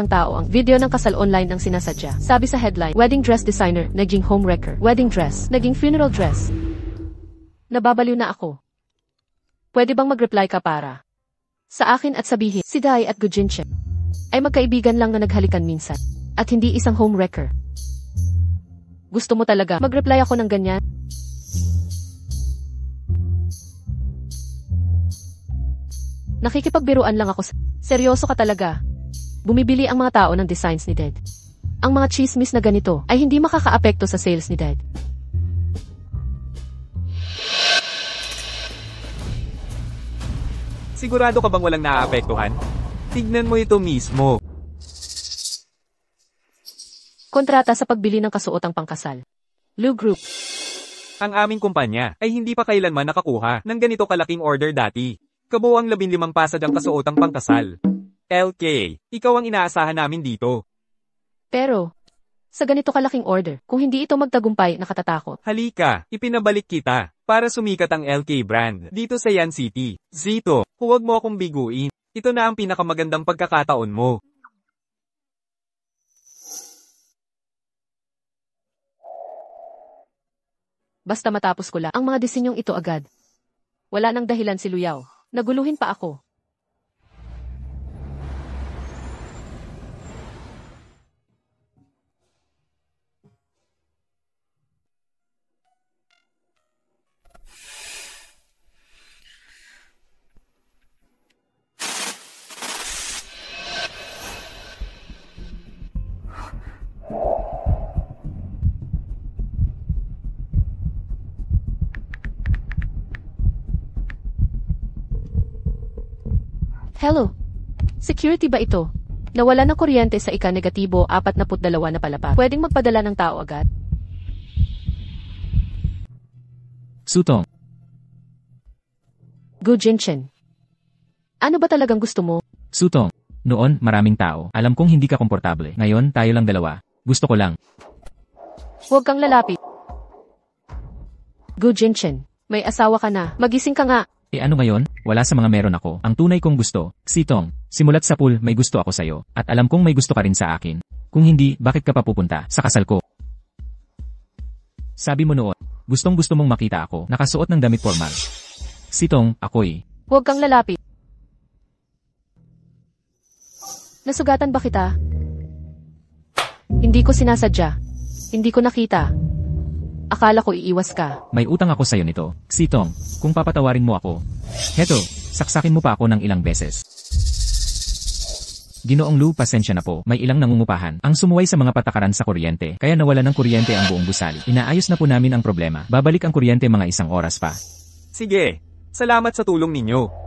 tao ang video ng kasal online ng sinasadya. Sabi sa headline, wedding dress designer, naging home wrecker. Wedding dress, naging funeral dress. Nababaliw na ako. Pwede bang mag-reply ka para sa akin at sabihin, si Dai at Gujinche ay magkaibigan lang na naghalikan minsan at hindi isang home wrecker. Gusto mo talaga mag-reply ako ng ganyan? Nakikipagbiruan lang ako. Seryoso ka talaga. Bumibili ang mga tao ng designs ni Dad. Ang mga chismis na ganito ay hindi makakaapekto sa sales ni Dad. Sigurado ka bang walang naaapektuhan? Tignan mo ito mismo. Kontrata sa pagbili ng kasuotang pangkasal. Lu Group. Ang aming kumpanya ay hindi pa kailanman nakakuha ng ganito kalaking order dati. Kabuuang 15 pasad ang kasuotang pangkasal. LK, ikaw ang inaasahan namin dito. Pero, sa ganito kalaking order, kung hindi ito magtagumpay, nakatatakot. Halika, ipinabalik kita para sumikat ang LK brand dito sa Yan City. Zito, huwag mo akong biguin. Ito na ang pinakamagandang pagkakataon mo. Basta matapos ko lang ang mga disenyong ito agad. Wala nang dahilan si Luyaw. Naguluhin pa ako. Hello? Security ba ito? Nawala ng kuryente sa ika-negatibo 42 na palapag. Pwedeng magpadala ng tao agad? Sutong. Gu Jinchen. Ano ba talagang gusto mo? Sutong. Noon, maraming tao. Alam kong hindi ka komportable. Ngayon, tayo lang dalawa. Gusto ko lang. Huwag kang lalapit. Gu Jinchen. May asawa ka na. Magising ka nga. Ano ngayon? Wala sa mga meron ako. Ang tunay kong gusto, Sitong, simulat sa pool may gusto ako sa'yo. At alam kong may gusto ka rin sa akin. Kung hindi, bakit ka pa pupunta sa kasal ko? Sabi mo noon, gustong-gusto mong makita ako, nakasuot ng damit formal. Sitong, ako'y. Huwag kang lalapit. Nasugatan ba kita? Hindi ko sinasadya. Hindi ko nakita. Akala ko iiwas ka. May utang ako sa'yo nito. Sitong, kung papatawarin mo ako. Heto, saksakin mo pa ako ng ilang beses. Ginoong Lu, pasensya na po. May ilang nangungupahan ang sumuway sa mga patakaran sa kuryente. Kaya nawala ng kuryente ang buong gusali. Inaayos na po namin ang problema. Babalik ang kuryente mga 1 oras pa. Sige, salamat sa tulong ninyo.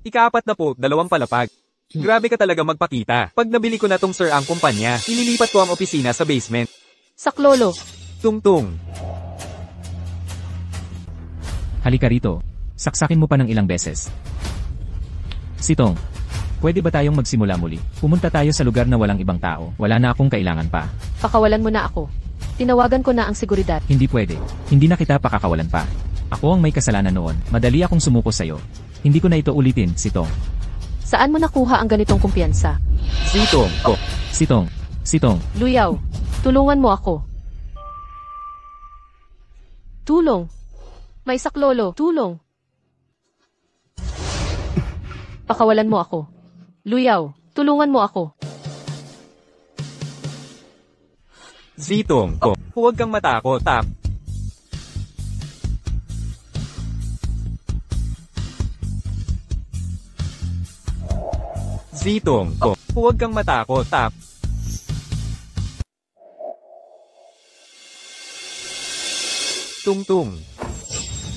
Ika-4 na po, 2 palapag. Grabe ka talaga magpakita. Pag nabili ko na tong sir ang kumpanya, ililipat ko ang opisina sa basement. Saklolo. Tungtung. Halika rito. Saksakin mo pa ng ilang beses. Sitong, pwede ba tayong magsimula muli? Pumunta tayo sa lugar na walang ibang tao. Wala na akong kailangan pa. Pakawalan mo na ako. Tinawagan ko na ang seguridad. Hindi pwede. Hindi na kita pakakawalan pa. Ako ang may kasalanan noon. Madali akong sumuko sa'yo. Hindi ko na ito ulitin, Sitong. Saan mo nakuha ang ganitong kumpiyansa? Sitong, Sitong. Luyaw, tulungan mo ako. Tulong. May saklolo, tulong. Pakawalan mo ako. Luyaw, tulungan mo ako. Sitong, huwag kang matakot, tap. Sitong, huwag kang matakot, tap. Tungtung.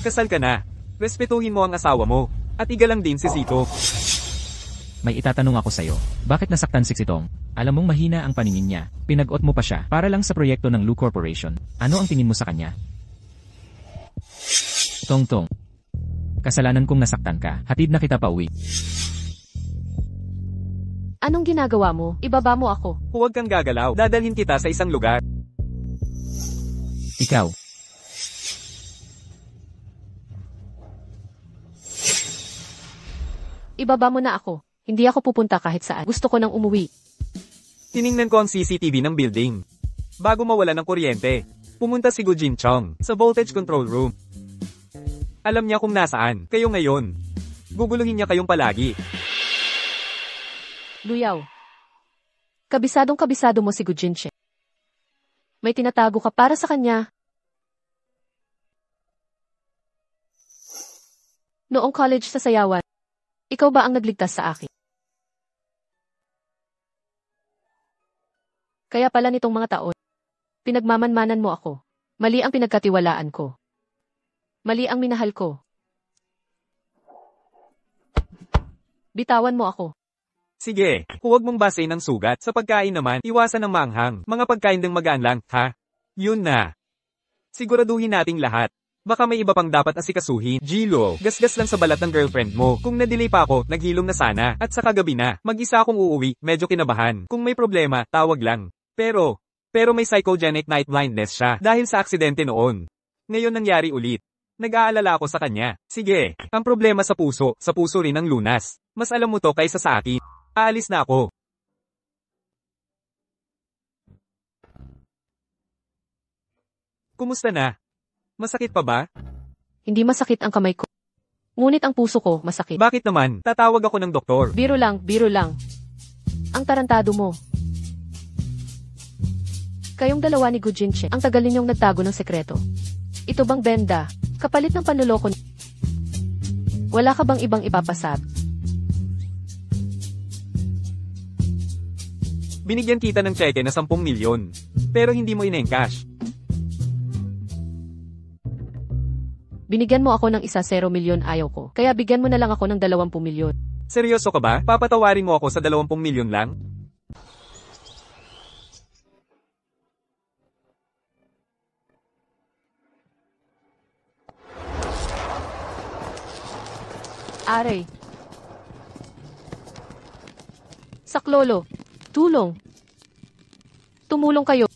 Kasal ka na. Respetuhin mo ang asawa mo. At igalang din si Sito. May itatanong ako sa'yo. Bakit nasaktan si Sitong? Alam mong mahina ang paningin niya. Pinag-ot mo pa siya para lang sa proyekto ng Lu Corporation. Ano ang tingin mo sa kanya? Tongtong. Kasalanan kong nasaktan ka. Hatid na kita pauwi. Anong ginagawa mo? Ibaba mo ako. Huwag kang gagalaw. Dadalhin kita sa isang lugar. Ikaw. Ibaba mo na ako. Hindi ako pupunta kahit saan. Gusto ko nang umuwi. Tiningnan ko ang CCTV ng building. Bago mawala ng kuryente, pumunta si Gujin Chong sa voltage control room. Alam niya kung nasaan kayo ngayon. Guguluhin niya kayong palagi. Luyaw. Kabisadong kabisado mo si Gujinche. May tinatago ka para sa kanya. Noong college sa Sayawan, ikaw ba ang nagligtas sa akin? Kaya pala nitong mga taon, pinagmamanmanan mo ako. Mali ang pinagkatiwalaan ko. Mali ang minahal ko. Bitawan mo ako. Sige, huwag mong basahin ang sugat. Sa pagkain naman, iwasan ang maanghang. Mga pagkain ding magaan lang, ha? Yun na. Siguraduhin nating lahat. Baka may iba pang dapat asikasuhin. Gilo, gasgas lang sa balat ng girlfriend mo. Kung na-delay pa ako, naghilom na sana. At sa kagabi na, mag-isa akong uuwi, medyo kinabahan. Kung may problema, tawag lang. Pero may psychogenic night blindness siya dahil sa aksidente noon. Ngayon nangyari ulit. Nag-aalala ako sa kanya. Sige, ang problema sa puso rin ang lunas. Mas alam mo to kaysa sa akin. Aalis na ako. Kumusta na? Masakit pa ba? Hindi masakit ang kamay ko. Ngunit ang puso ko masakit. Bakit naman? Tatawag ako ng doktor. Biro lang, biro lang. Ang tarantado mo. Kayong dalawa ni Gujinche, ang tagal ninyong nagtago ng sekreto. Ito bang benda? Kapalit ng panloloko. Wala ka bang ibang ipapasab? Binigyan kita ng cheque na 10 milyon. Pero hindi mo in-encash. Binigyan mo ako ng 0 milyon ayaw ko. Kaya bigyan mo na lang ako ng 20 milyon. Seryoso ka ba? Papatawarin mo ako sa 20 milyon lang? Aray. Saklolo. Tulong. Tumulong kayo.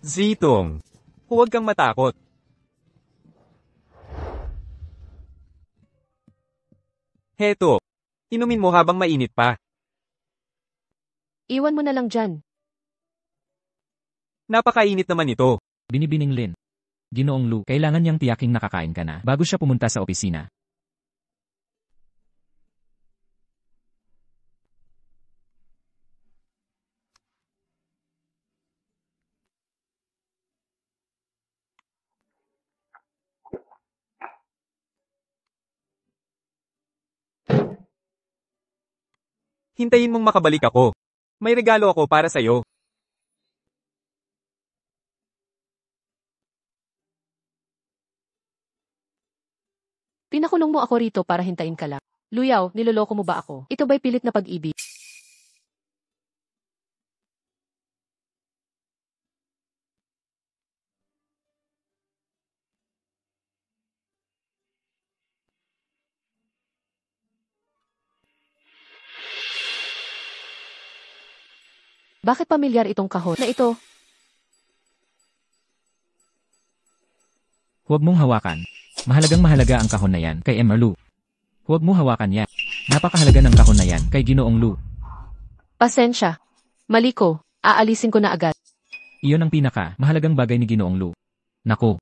Zitong. Huwag kang matakot. Heto. Inumin mo habang mainit pa. Iwan mo na lang dyan. Napakainit naman ito. Binibining Lin. Ginoong Lu, kailangan niyang tiyaking nakakain ka na bago siya pumunta sa opisina. Hintayin mong makabalik ako. May regalo ako para sa'yo. Pinakulong mo ako rito para hintayin ka lang. Luyaw, niloloko mo ba ako? Ito ba'y pilit na pag-ibig? Bakit pamilyar itong kahon na ito? Huwag mong hawakan. Mahalagang mahalaga ang kahon na yan kay Emma Lu. Huwag mo hawakan yan. Napakahalaga ng kahon na yan kay Ginoong Lu. Pasensya. Mali ko. Aalisin ko na agad. Iyon ang mahalagang bagay ni Ginoong Lu. Naku.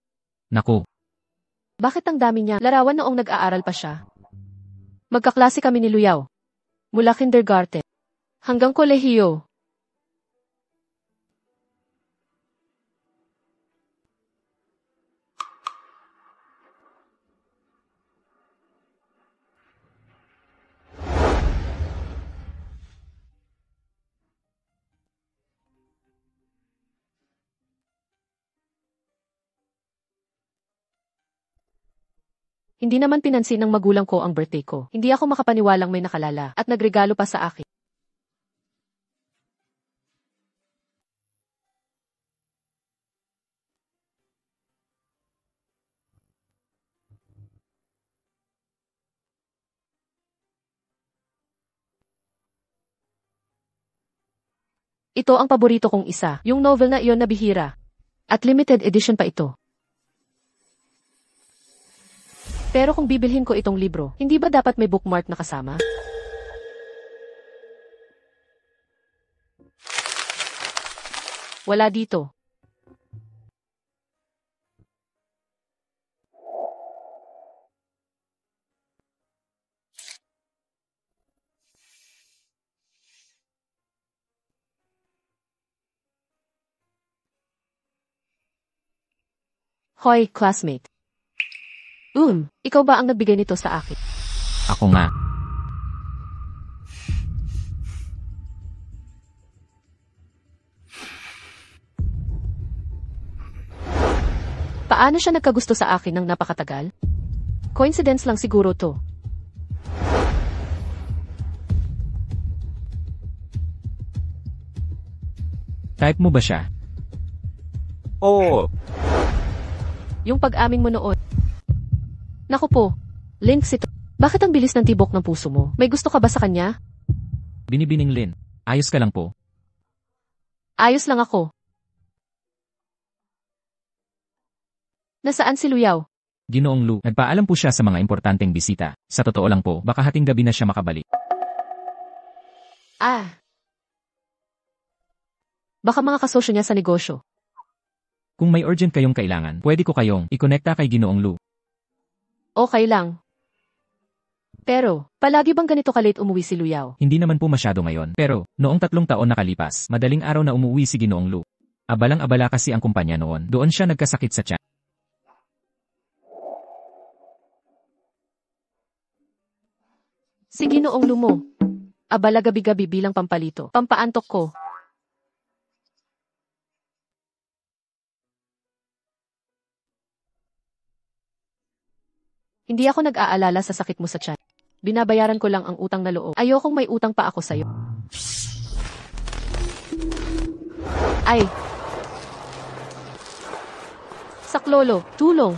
Naku. Bakit ang dami niya? Larawan noong nag-aaral pa siya. Magkaklase kami ni Luyaw. Mula kindergarten hanggang kolehiyo. Hindi naman pinansin ng magulang ko ang birthday ko. Hindi ako makapaniwalang may nakalala at nagregalo pa sa akin. Ito ang paborito kong isa, yung novel na iyon na bihira. At limited edition pa ito. Pero kung bibilhin ko itong libro, hindi ba dapat may bookmark na kasama? Wala dito. Hoy, classmate. Ikaw ba ang nagbigay nito sa akin? Ako nga. Paano siya nagkagusto sa akin ng napakatagal? Coincidence lang siguro to. Type mo ba siya? Oo. Yung pag-amin mo noon. Naku po, Lynx ito. Bakit ang bilis ng tibok ng puso mo? May gusto ka ba sa kanya? Binibining Lin. Ayos ka lang po. Ayos lang ako. Nasaan si Luyaw? Ginoong Lu, nagpaalam po siya sa mga importanteng bisita. Sa totoo lang po, baka hating gabi na siya makabalik. Baka mga kasosyo niya sa negosyo. Kung may urgent kayong kailangan, pwede ko kayong ikonekta kay Ginoong Lu. Okay lang. Pero, palagi bang ganito ka-late umuwi si Luyaw? Hindi naman po masyado ngayon. Pero, noong 3 taon nakalipas, madaling araw na umuwi si Ginoong Lu. Abalang-abala kasi ang kumpanya noon. Doon siya nagkasakit sa tiyan. Si Ginoong Lu mo. Abala gabi-gabi bilang pampalito. Pampaantok ko. Hindi ako nag-aalala sa sakit mo sa tiyan. Binabayaran ko lang ang utang na loob. Ayokong may utang pa ako sa'yo. Ay! Saklolo, tulong!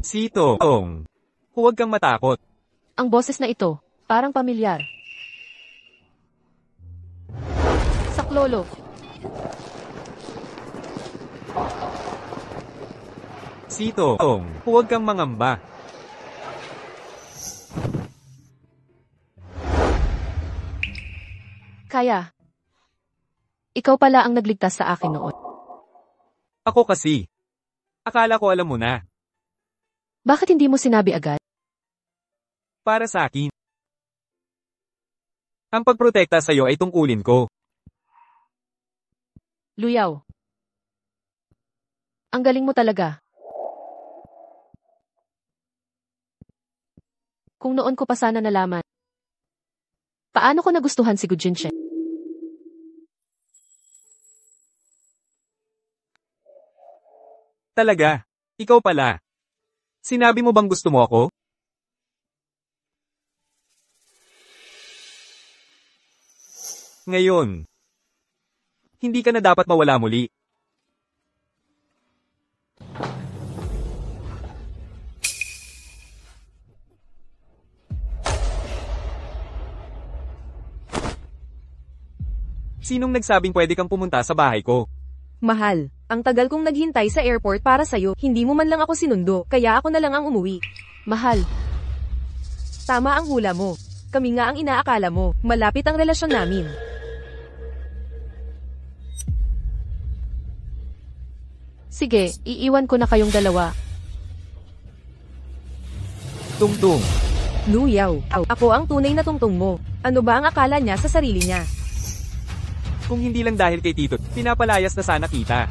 Sitong. Huwag kang matakot. Ang boses na ito, parang pamilyar. Saklolo! Sitong. Huwag kang mangamba. Kaya, ikaw pala ang nagligtas sa akin noon. Ako kasi. Akala ko alam mo na. Bakit hindi mo sinabi agad? Para sa akin. Ang pagprotekta sa'yo ay tungkulin ko. Luyaw. Ang galing mo talaga. Kung noon ko pa sana nalaman. Paano ko nagustuhan si Gujinche? Talaga. Ikaw pala. Sinabi mo bang gusto mo ako? Ngayon. Hindi ka na dapat mawala muli. Sinong nagsabing pwede kang pumunta sa bahay ko? Mahal, ang tagal kong naghintay sa airport para sa'yo, hindi mo man lang ako sinundo, kaya ako na lang ang umuwi. Mahal, Tama ang hula mo. Kami nga ang inaakala mo, malapit ang relasyon namin. sige, iiwan ko na kayong dalawa. Tungtung. Luyaw, ako ang tunay na tungtong mo. Ano ba ang akala niya sa sarili niya? Kung hindi lang dahil kay Tito, pinapalayas na sana kita.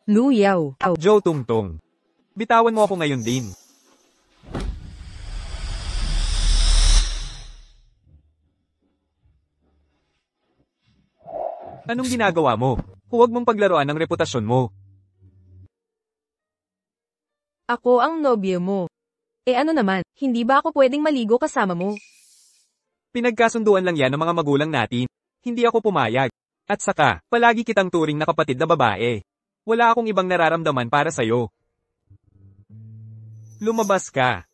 Luyaw, Joe Tungtong. Bitawan mo ako ngayon din. Anong ginagawa mo? Huwag mong paglaruan ang reputasyon mo. ako ang nobyo mo. Ano naman, hindi ba ako pwedeng maligo kasama mo? Pinagkasunduan lang yan ng mga magulang natin. Hindi ako pumayag. At saka, palagi kitang turing na kapatid na babae. Wala akong ibang nararamdaman para sa'yo. Lumabas ka.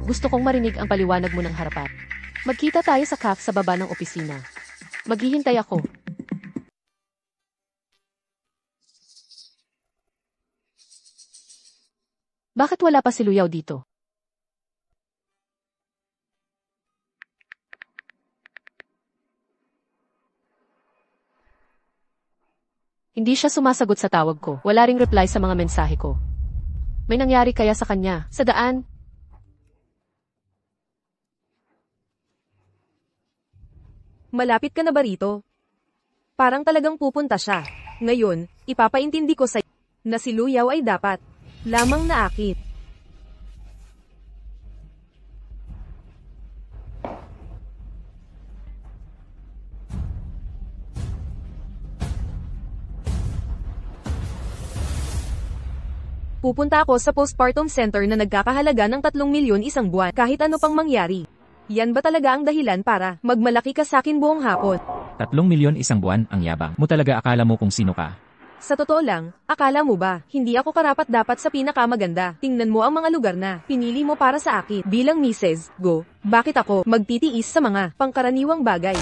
Gusto kong marinig ang paliwanag mo ng harapan. Magkita tayo sa cafe sa baba ng opisina. Maghihintay ako. Bakit wala pa si Luyaw dito? Hindi siya sumasagot sa tawag ko. Wala ring reply sa mga mensahe ko. May nangyari kaya sa kanya? Sa daan? Malapit ka na ba rito? Parang talagang pupunta siya. Ngayon, ipapaintindi ko sa na si Luyaw ay dapat lamang na akin. Pupunta ako sa postpartum center na nagkakahalaga ng 3 milyon isang buwan kahit ano pang mangyari. Yan ba talaga ang dahilan para magmalaki ka sakin buong hapon? 3 milyon isang buwan, ang yabang mo talaga, akala mo kung sino ka. Sa totoo lang, akala mo ba, hindi ako karapat-dapat sa pinakamaganda? Tingnan mo ang mga lugar na pinili mo para sa akin. Bilang Mrs. Go, bakit ako magtitiis sa mga pangkaraniwang bagay?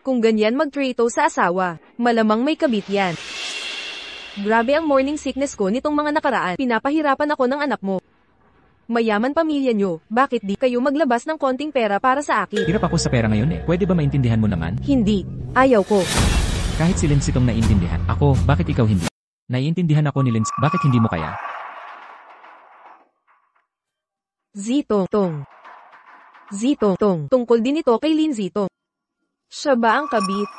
Kung ganyan magtrato sa asawa, malamang may kabit yan. Grabe ang morning sickness ko nitong mga nakaraan. Pinapahirapan ako ng anak mo. Mayaman pamilya nyo, bakit di kayo maglabas ng konting pera para sa akin? Hirap ako sa pera ngayon eh. Pwede ba maintindihan mo naman? Hindi. Ayaw ko. Kahit si Linz itong naiintindihan. Ako, bakit ikaw hindi? Naiintindihan ako ni Linz, bakit hindi mo kaya? Zito, tong. Zito, tong. Tungkol din ito kay Linzito. Siya ba ang kabit?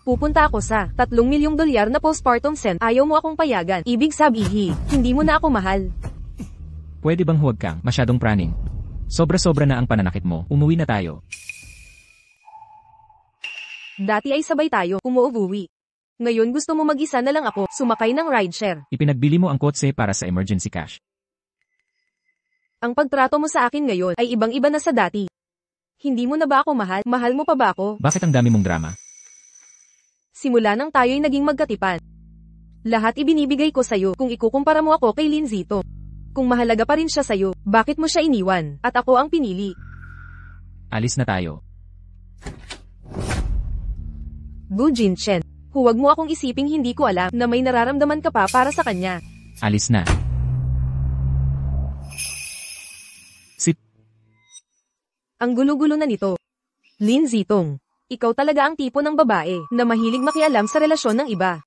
Pupunta ako sa 3 milyong dolyar na postpartum center. Ayaw mo akong payagan. Ibig sabihin, hindi mo na ako mahal. Pwede bang huwag kang masyadong praning? Sobra-sobra na ang pananakit mo. Umuwi na tayo. Dati ay sabay tayo, umuuwi. Ngayon gusto mo mag-isa na lang ako, sumakay ng rideshare. Ipinagbili mo ang kotse para sa emergency cash. Ang pagtrato mo sa akin ngayon ay ibang-iba na sa dati. Hindi mo na ba ako mahal? Mahal mo pa ba ako? Bakit ang dami mong drama? Simula nang tayo'y naging magkatipan. Lahat ibinibigay ko sa'yo kung ikukumpara mo ako kay Linzito. Kung mahalaga pa rin siya sa'yo, bakit mo siya iniwan? At ako ang pinili. Alis na tayo. Gu Jinchen, huwag mo akong isiping hindi ko alam na may nararamdaman ka pa para sa kanya. Alis na. Sit. Ang gulo-gulo na nito. Linzitong, ikaw talaga ang tipo ng babae na mahilig makialam sa relasyon ng iba.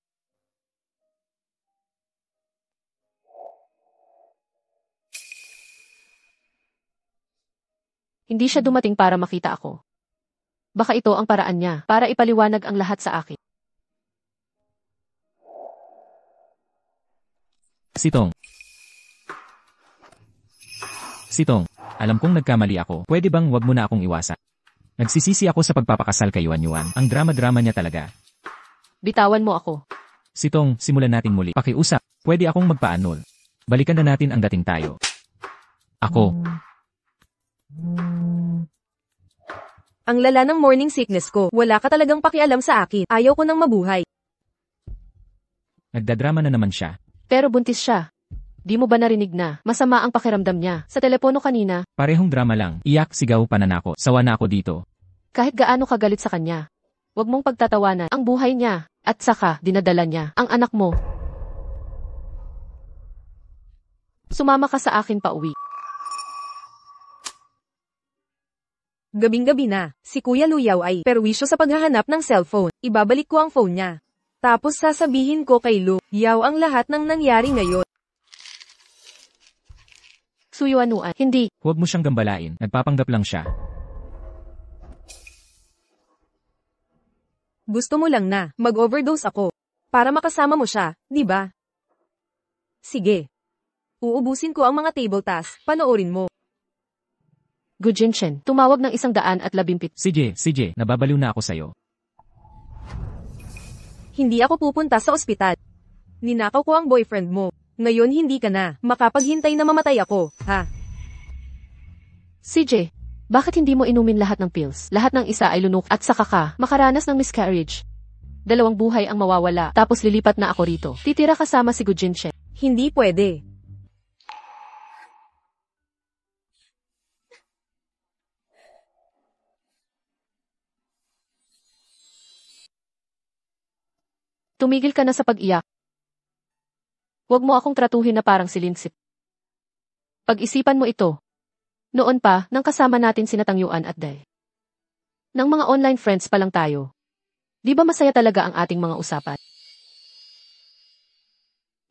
Hindi siya dumating para makita ako. Baka ito ang paraan niya para ipaliwanag ang lahat sa akin. Sitong. Sitong, alam kong nagkamali ako. Pwede bang wag mo na akong iwasan? Nagsisisi ako sa pagpapakasal kay Yuan Yuan. Ang drama-drama niya talaga. Bitawan mo ako. Sitong, simulan natin muli. Pakiusap, pwede akong magpaanol. Balikan na natin ang dating tayo. Ako. Ang lala ng morning sickness ko. Wala ka talagang pakialam sa akin. Ayaw ko nang mabuhay. Nagdadrama na naman siya. Pero buntis siya. Di mo ba narinig na masama ang pakiramdam niya sa telepono kanina? Parehong drama lang. Iyak, sigaw, pananakot. Sawa na ako dito. Kahit gaano ka galit sa kanya. Huwag mong pagtatawanan ang buhay niya at saka dinadala niya ang anak mo. Sumama ka sa akin pauwi. Gabing-gabi na, si Kuya Luyaw ay perwisyo sa paghahanap ng cellphone. Ibabalik ko ang phone niya. Tapos sasabihin ko kay Luyaw ang lahat ng nangyari ngayon. Suyuanuan, hindi. Huwag mo siyang gambalain. Nagpapanggap lang siya. Gusto mo lang na mag-overdose ako para makasama mo siya, di ba? Sige. Uubusin ko ang mga table tasks, panoorin mo. Gujinchen, tumawag ng 117. CJ, nababaliw na ako sa'yo. Hindi ako pupunta sa ospital. Ninakaw ko ang boyfriend mo. Ngayon hindi ka na makapaghintay na mamatay ako, ha? CJ, bakit hindi mo inumin lahat ng pills? Lahat ng isa ay lunok at saka ka makaranas ng miscarriage. 2 buhay ang mawawala tapos lilipat na ako rito. Titira kasama si Gujinchen. Hindi pwede. Tumigil ka na sa pag-iyak. Huwag mo akong tratuhin na parang silinsip. Pag-isipan mo ito. Noon pa, nang kasama natin sina Tangyuan at Day. Nang mga online friends pa lang tayo. Di ba masaya talaga ang ating mga usapan?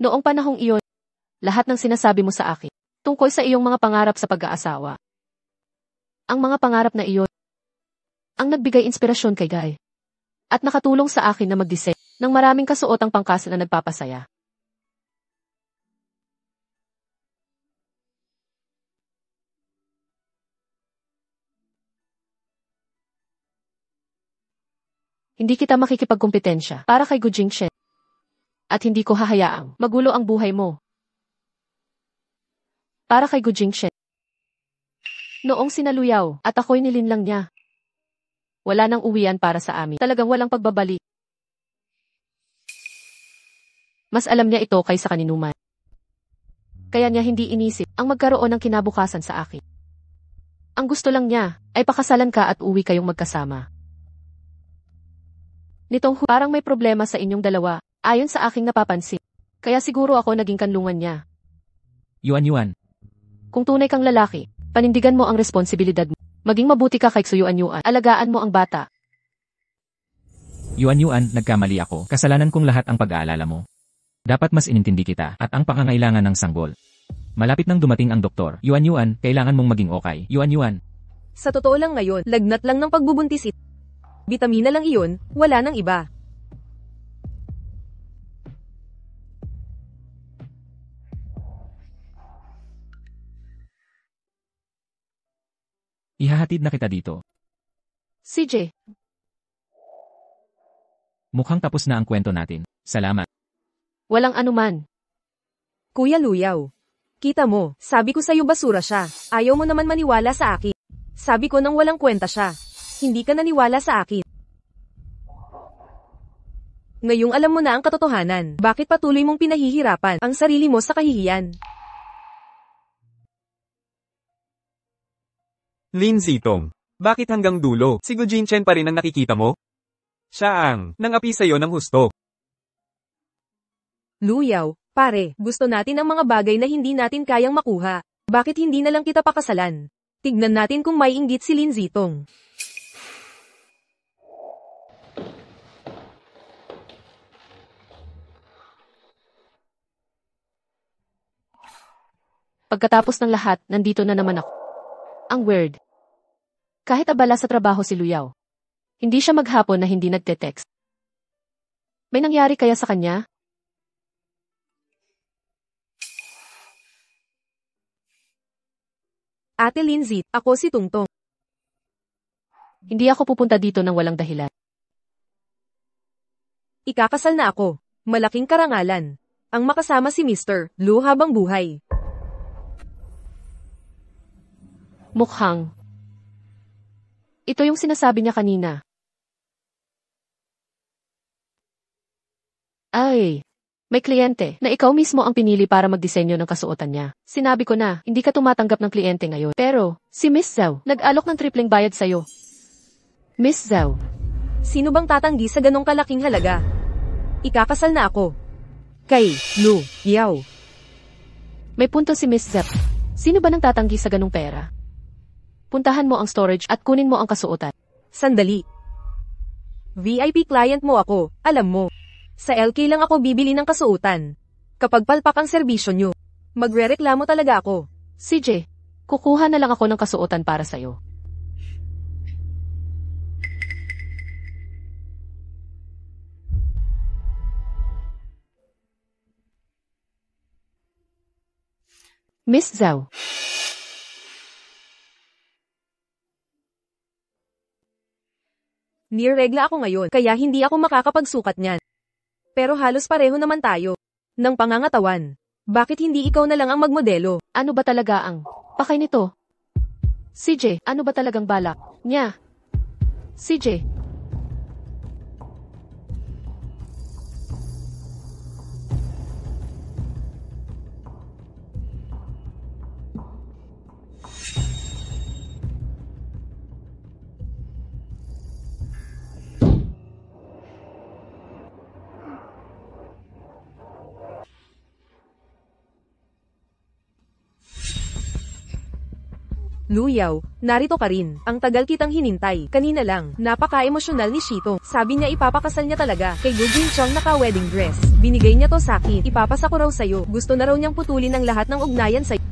Noong panahong iyon, lahat ng sinasabi mo sa akin, tungkol sa iyong mga pangarap sa pag-aasawa. Ang mga pangarap na iyon, ang nagbigay inspirasyon kay Guy. At nakatulong sa akin na mag-design ng maraming kasuotang pangkasa na nagpapasaya. Hindi kita makikipagkumpetensya para kay Gu Jingchen. At hindi ko hahayaang magulo ang buhay mo. Para kay Gu Jingchen. Noong sinaluyaw at ako'y nilinlang niya. Wala nang uwian para sa amin. Talagang walang pagbabalik. Mas alam niya ito kaysa kaninuman. Kaya niya hindi inisip ang magkaroon ng kinabukasan sa akin. Ang gusto lang niya ay pakasalan ka at uwi kayong magkasama. Nitong parang may problema sa inyong dalawa, ayon sa aking napapansin. Kaya siguro ako naging kanlungan niya. Yuan. Kung tunay kang lalaki, panindigan mo ang responsibilidad mo. Maging mabuti ka kay Suyuan. Alagaan mo ang bata. Yuan, nagkamali ako. Kasalanan kong lahat ang pag-aalala mo. Dapat mas inintindi kita at ang pangangailangan ng sanggol. Malapit nang dumating ang doktor. Yuan, kailangan mong maging okay. Yuan. Sa totoo lang ngayon, lagnat lang ng pagbubuntis ito. Bitamina lang iyon, wala nang iba. Ihahatid na kita dito. CJ, Mukhang tapos na ang kwento natin. Salamat. walang anuman. Kuya Luyaw. Kita mo, sabi ko sa'yo basura siya. Ayaw mo naman maniwala sa akin. Sabi ko nang walang kwenta siya. Hindi ka naniwala sa akin. Ngayong alam mo na ang katotohanan, bakit patuloy mong pinahihirapan ang sarili mo sa kahihiyan? Lin Zitong, bakit hanggang dulo? Si Gu Jingchen pa rin ang nakikita mo? Siya ang nangapi sa'yo ng husto. Luyaw, pare, gusto natin ang mga bagay na hindi natin kayang makuha. Bakit hindi na lang kita pakasalan? Tignan natin kung may inggit si Lin Zitong. Pagkatapos ng lahat, nandito na naman ako. Ang weird. Kahit abala sa trabaho si Luyaw. Hindi siya maghapon na hindi nagte-text. May nangyari kaya sa kanya? Ate Lindsay, ako si Tungtong. Hindi ako pupunta dito ng walang dahilan. Ikakasal na ako. Malaking karangalan. Ang makasama si Mr. Lu habang buhay. Mukhang. Ito yung sinasabi niya kanina. Ay, may kliyente na ikaw mismo ang pinili para magdisenyo ng kasuotan niya. Sinabi ko na, hindi ka tumatanggap ng kliyente ngayon. Pero, si Miss Zhao, nag-alok ng tripleng bayad sa'yo. Miss Zhao. Sino bang tatanggi sa ganong kalaking halaga? Ikakasal na ako. Kay Lu Yao. May punto si Miss Zhao. Sino ba nang tatanggi sa ganong pera? Puntahan mo ang storage at kunin mo ang kasuotan. Sandali. VIP client mo ako, alam mo. Sa LK lang ako bibili ng kasuotan. Kapag palpak ang serbisyo nyo, magrereklamo talaga ako. CJ, kukuha na lang ako ng kasuotan para sa'yo. Miss Zhao. Niregla ako ngayon, kaya hindi ako makakapagsukat niyan. Pero halos pareho naman tayo. Ng pangangatawan. Bakit hindi ikaw na lang ang magmodelo? Ano ba talaga ang pakay nito? CJ, ano ba talagang balak niya? CJ. Lu Yao, narito ka rin. Ang tagal kitang hinintay. Kanina lang, napaka-emosyonal ni Shito. Sabi niya ipapakasal niya talaga kay Gu Jinchong naka-wedding dress. Binigay niya to sa akin. Ipapasa ko raw sa'yo. Gusto na raw niyang putulin ang lahat ng ugnayan sa'yo.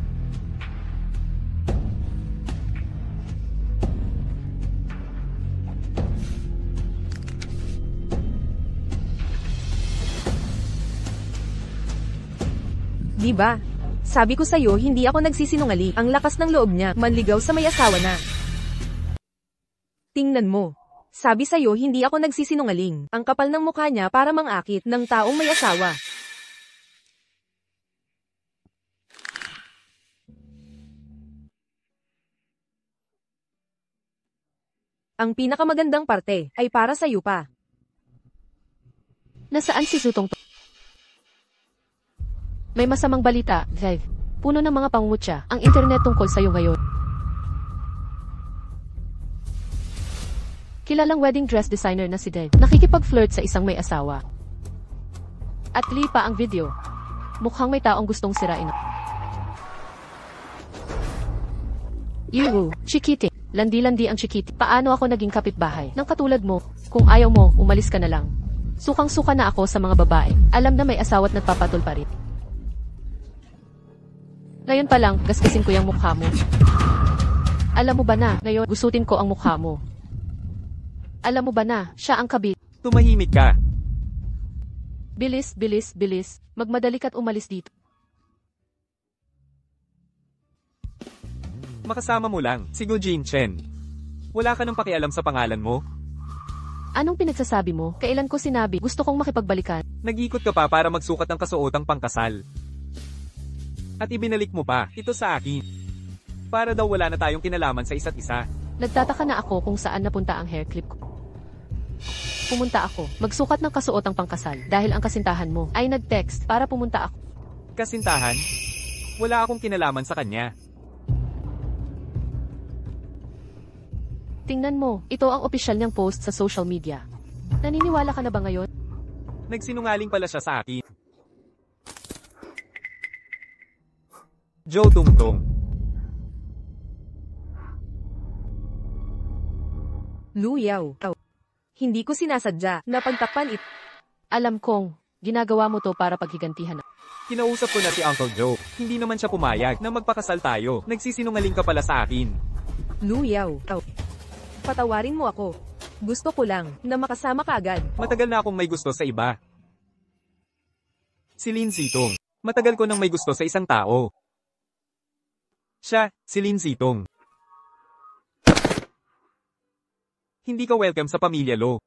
Diba? Sabi ko sa'yo hindi ako nagsisinungaling. Ang lakas ng loob niya, manligaw sa may asawa na. Tingnan mo. Sabi sa'yo hindi ako nagsisinungaling. Ang kapal ng mukha niya para mangakit ng taong may asawa. Ang pinakamagandang parte ay para sa'yo pa. Nasaan si Zutong? May masamang balita, Viv. Puno ng mga pangungutya ang internet tungkol sa'yo ngayon. Kilalang wedding dress designer na si Dev. Nakikipag-flirt sa isang may asawa. At lipa ang video. Mukhang may taong gustong sirain. Yuhu, Chikiti. Landi-landi ang Chikiti. Paano ako naging kapitbahay? Nang katulad mo, kung ayaw mo, umalis ka na lang. Sukang-suka na ako sa mga babae. Alam na may asawa't nagpapatol pa rin. Ngayon pa lang, gasgasin ko yung mukha mo. Alam mo ba na, ngayon, gusutin ko ang mukha mo. Alam mo ba na, siya ang kabit. Tumahimik ka. Bilis, bilis, bilis. Magmadali ka't umalis dito. Makasama mo lang, si Gu Jinchen. Wala ka nang pakialam sa pangalan mo. Anong pinagsasabi mo? Kailan ko sinabi, gusto kong makipagbalikan? Nag-ikot ka pa para magsukat ng kasuotang pangkasal. At ibinalik mo pa, ito sa akin. Para daw wala na tayong kinalaman sa isa't isa. Nagtataka na ako kung saan napunta ang hair clip ko. Pumunta ako, magsukat ng kasuotang pangkasal dahil ang kasintahan mo ay nag-text para pumunta ako. Kasintahan? Wala akong kinalaman sa kanya. Tingnan mo, ito ang opisyal niyang post sa social media. Naniniwala ka na ba ngayon? Nagsinungaling pala siya sa akin. Joe Tungtong. Lu Yao. Hindi ko sinasadya na pagtakpan ito. Alam kong, ginagawa mo to para paghigantihan. Kinausap ko na si Uncle Joe. Hindi naman siya pumayag na magpakasal tayo. Nagsisinungaling ka pala sa akin. Lu Yao. Patawarin mo ako. Gusto ko lang na makasama ka agad. Matagal na akong may gusto sa iba. Si Lin Zitong. Matagal ko nang may gusto sa isang tao. Siya, si Lin Zitong. Hindi ka welcome sa pamilya Lo.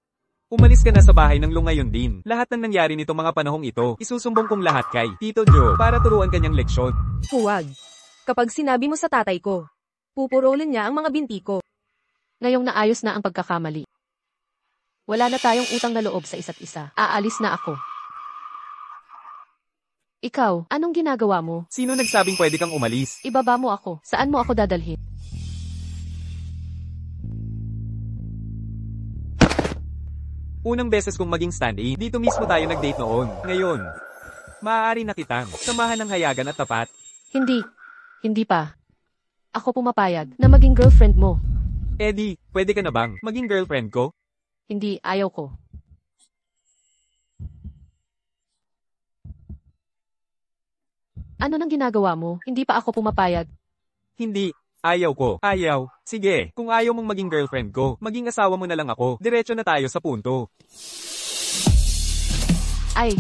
Umalis ka na sa bahay ng Lo ngayon din. Lahat ng nangyari nito mga panahong ito, isusumbong kong lahat kay Tito Joe para turuan kanyang leksyon. Huwag. Kapag sinabi mo sa tatay ko, pupurolin niya ang mga binti ko. Ngayong naayos na ang pagkakamali. Wala na tayong utang na loob sa isa't isa. Aalis na ako. Ikaw, anong ginagawa mo? Sino nagsabing pwede kang umalis? Ibaba mo ako. Saan mo ako dadalhin? Unang beses kong maging stand-in, dito mismo tayo nag-date noon. Ngayon, maaari na kitang samahan ng hayagan at tapat. Hindi. Hindi pa. Ako pumapayag na maging girlfriend mo. Eddie, pwede ka na bang maging girlfriend ko? Hindi, ayaw ko. Ano nang ginagawa mo? Hindi pa ako pumapayag. Hindi. Ayaw ko. Ayaw. Sige, kung ayaw mong maging girlfriend ko, maging asawa mo na lang ako. Diretso na tayo sa punto. Ay.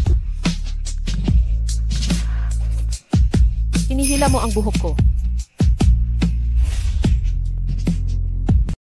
Hinihila mo ang buhok ko.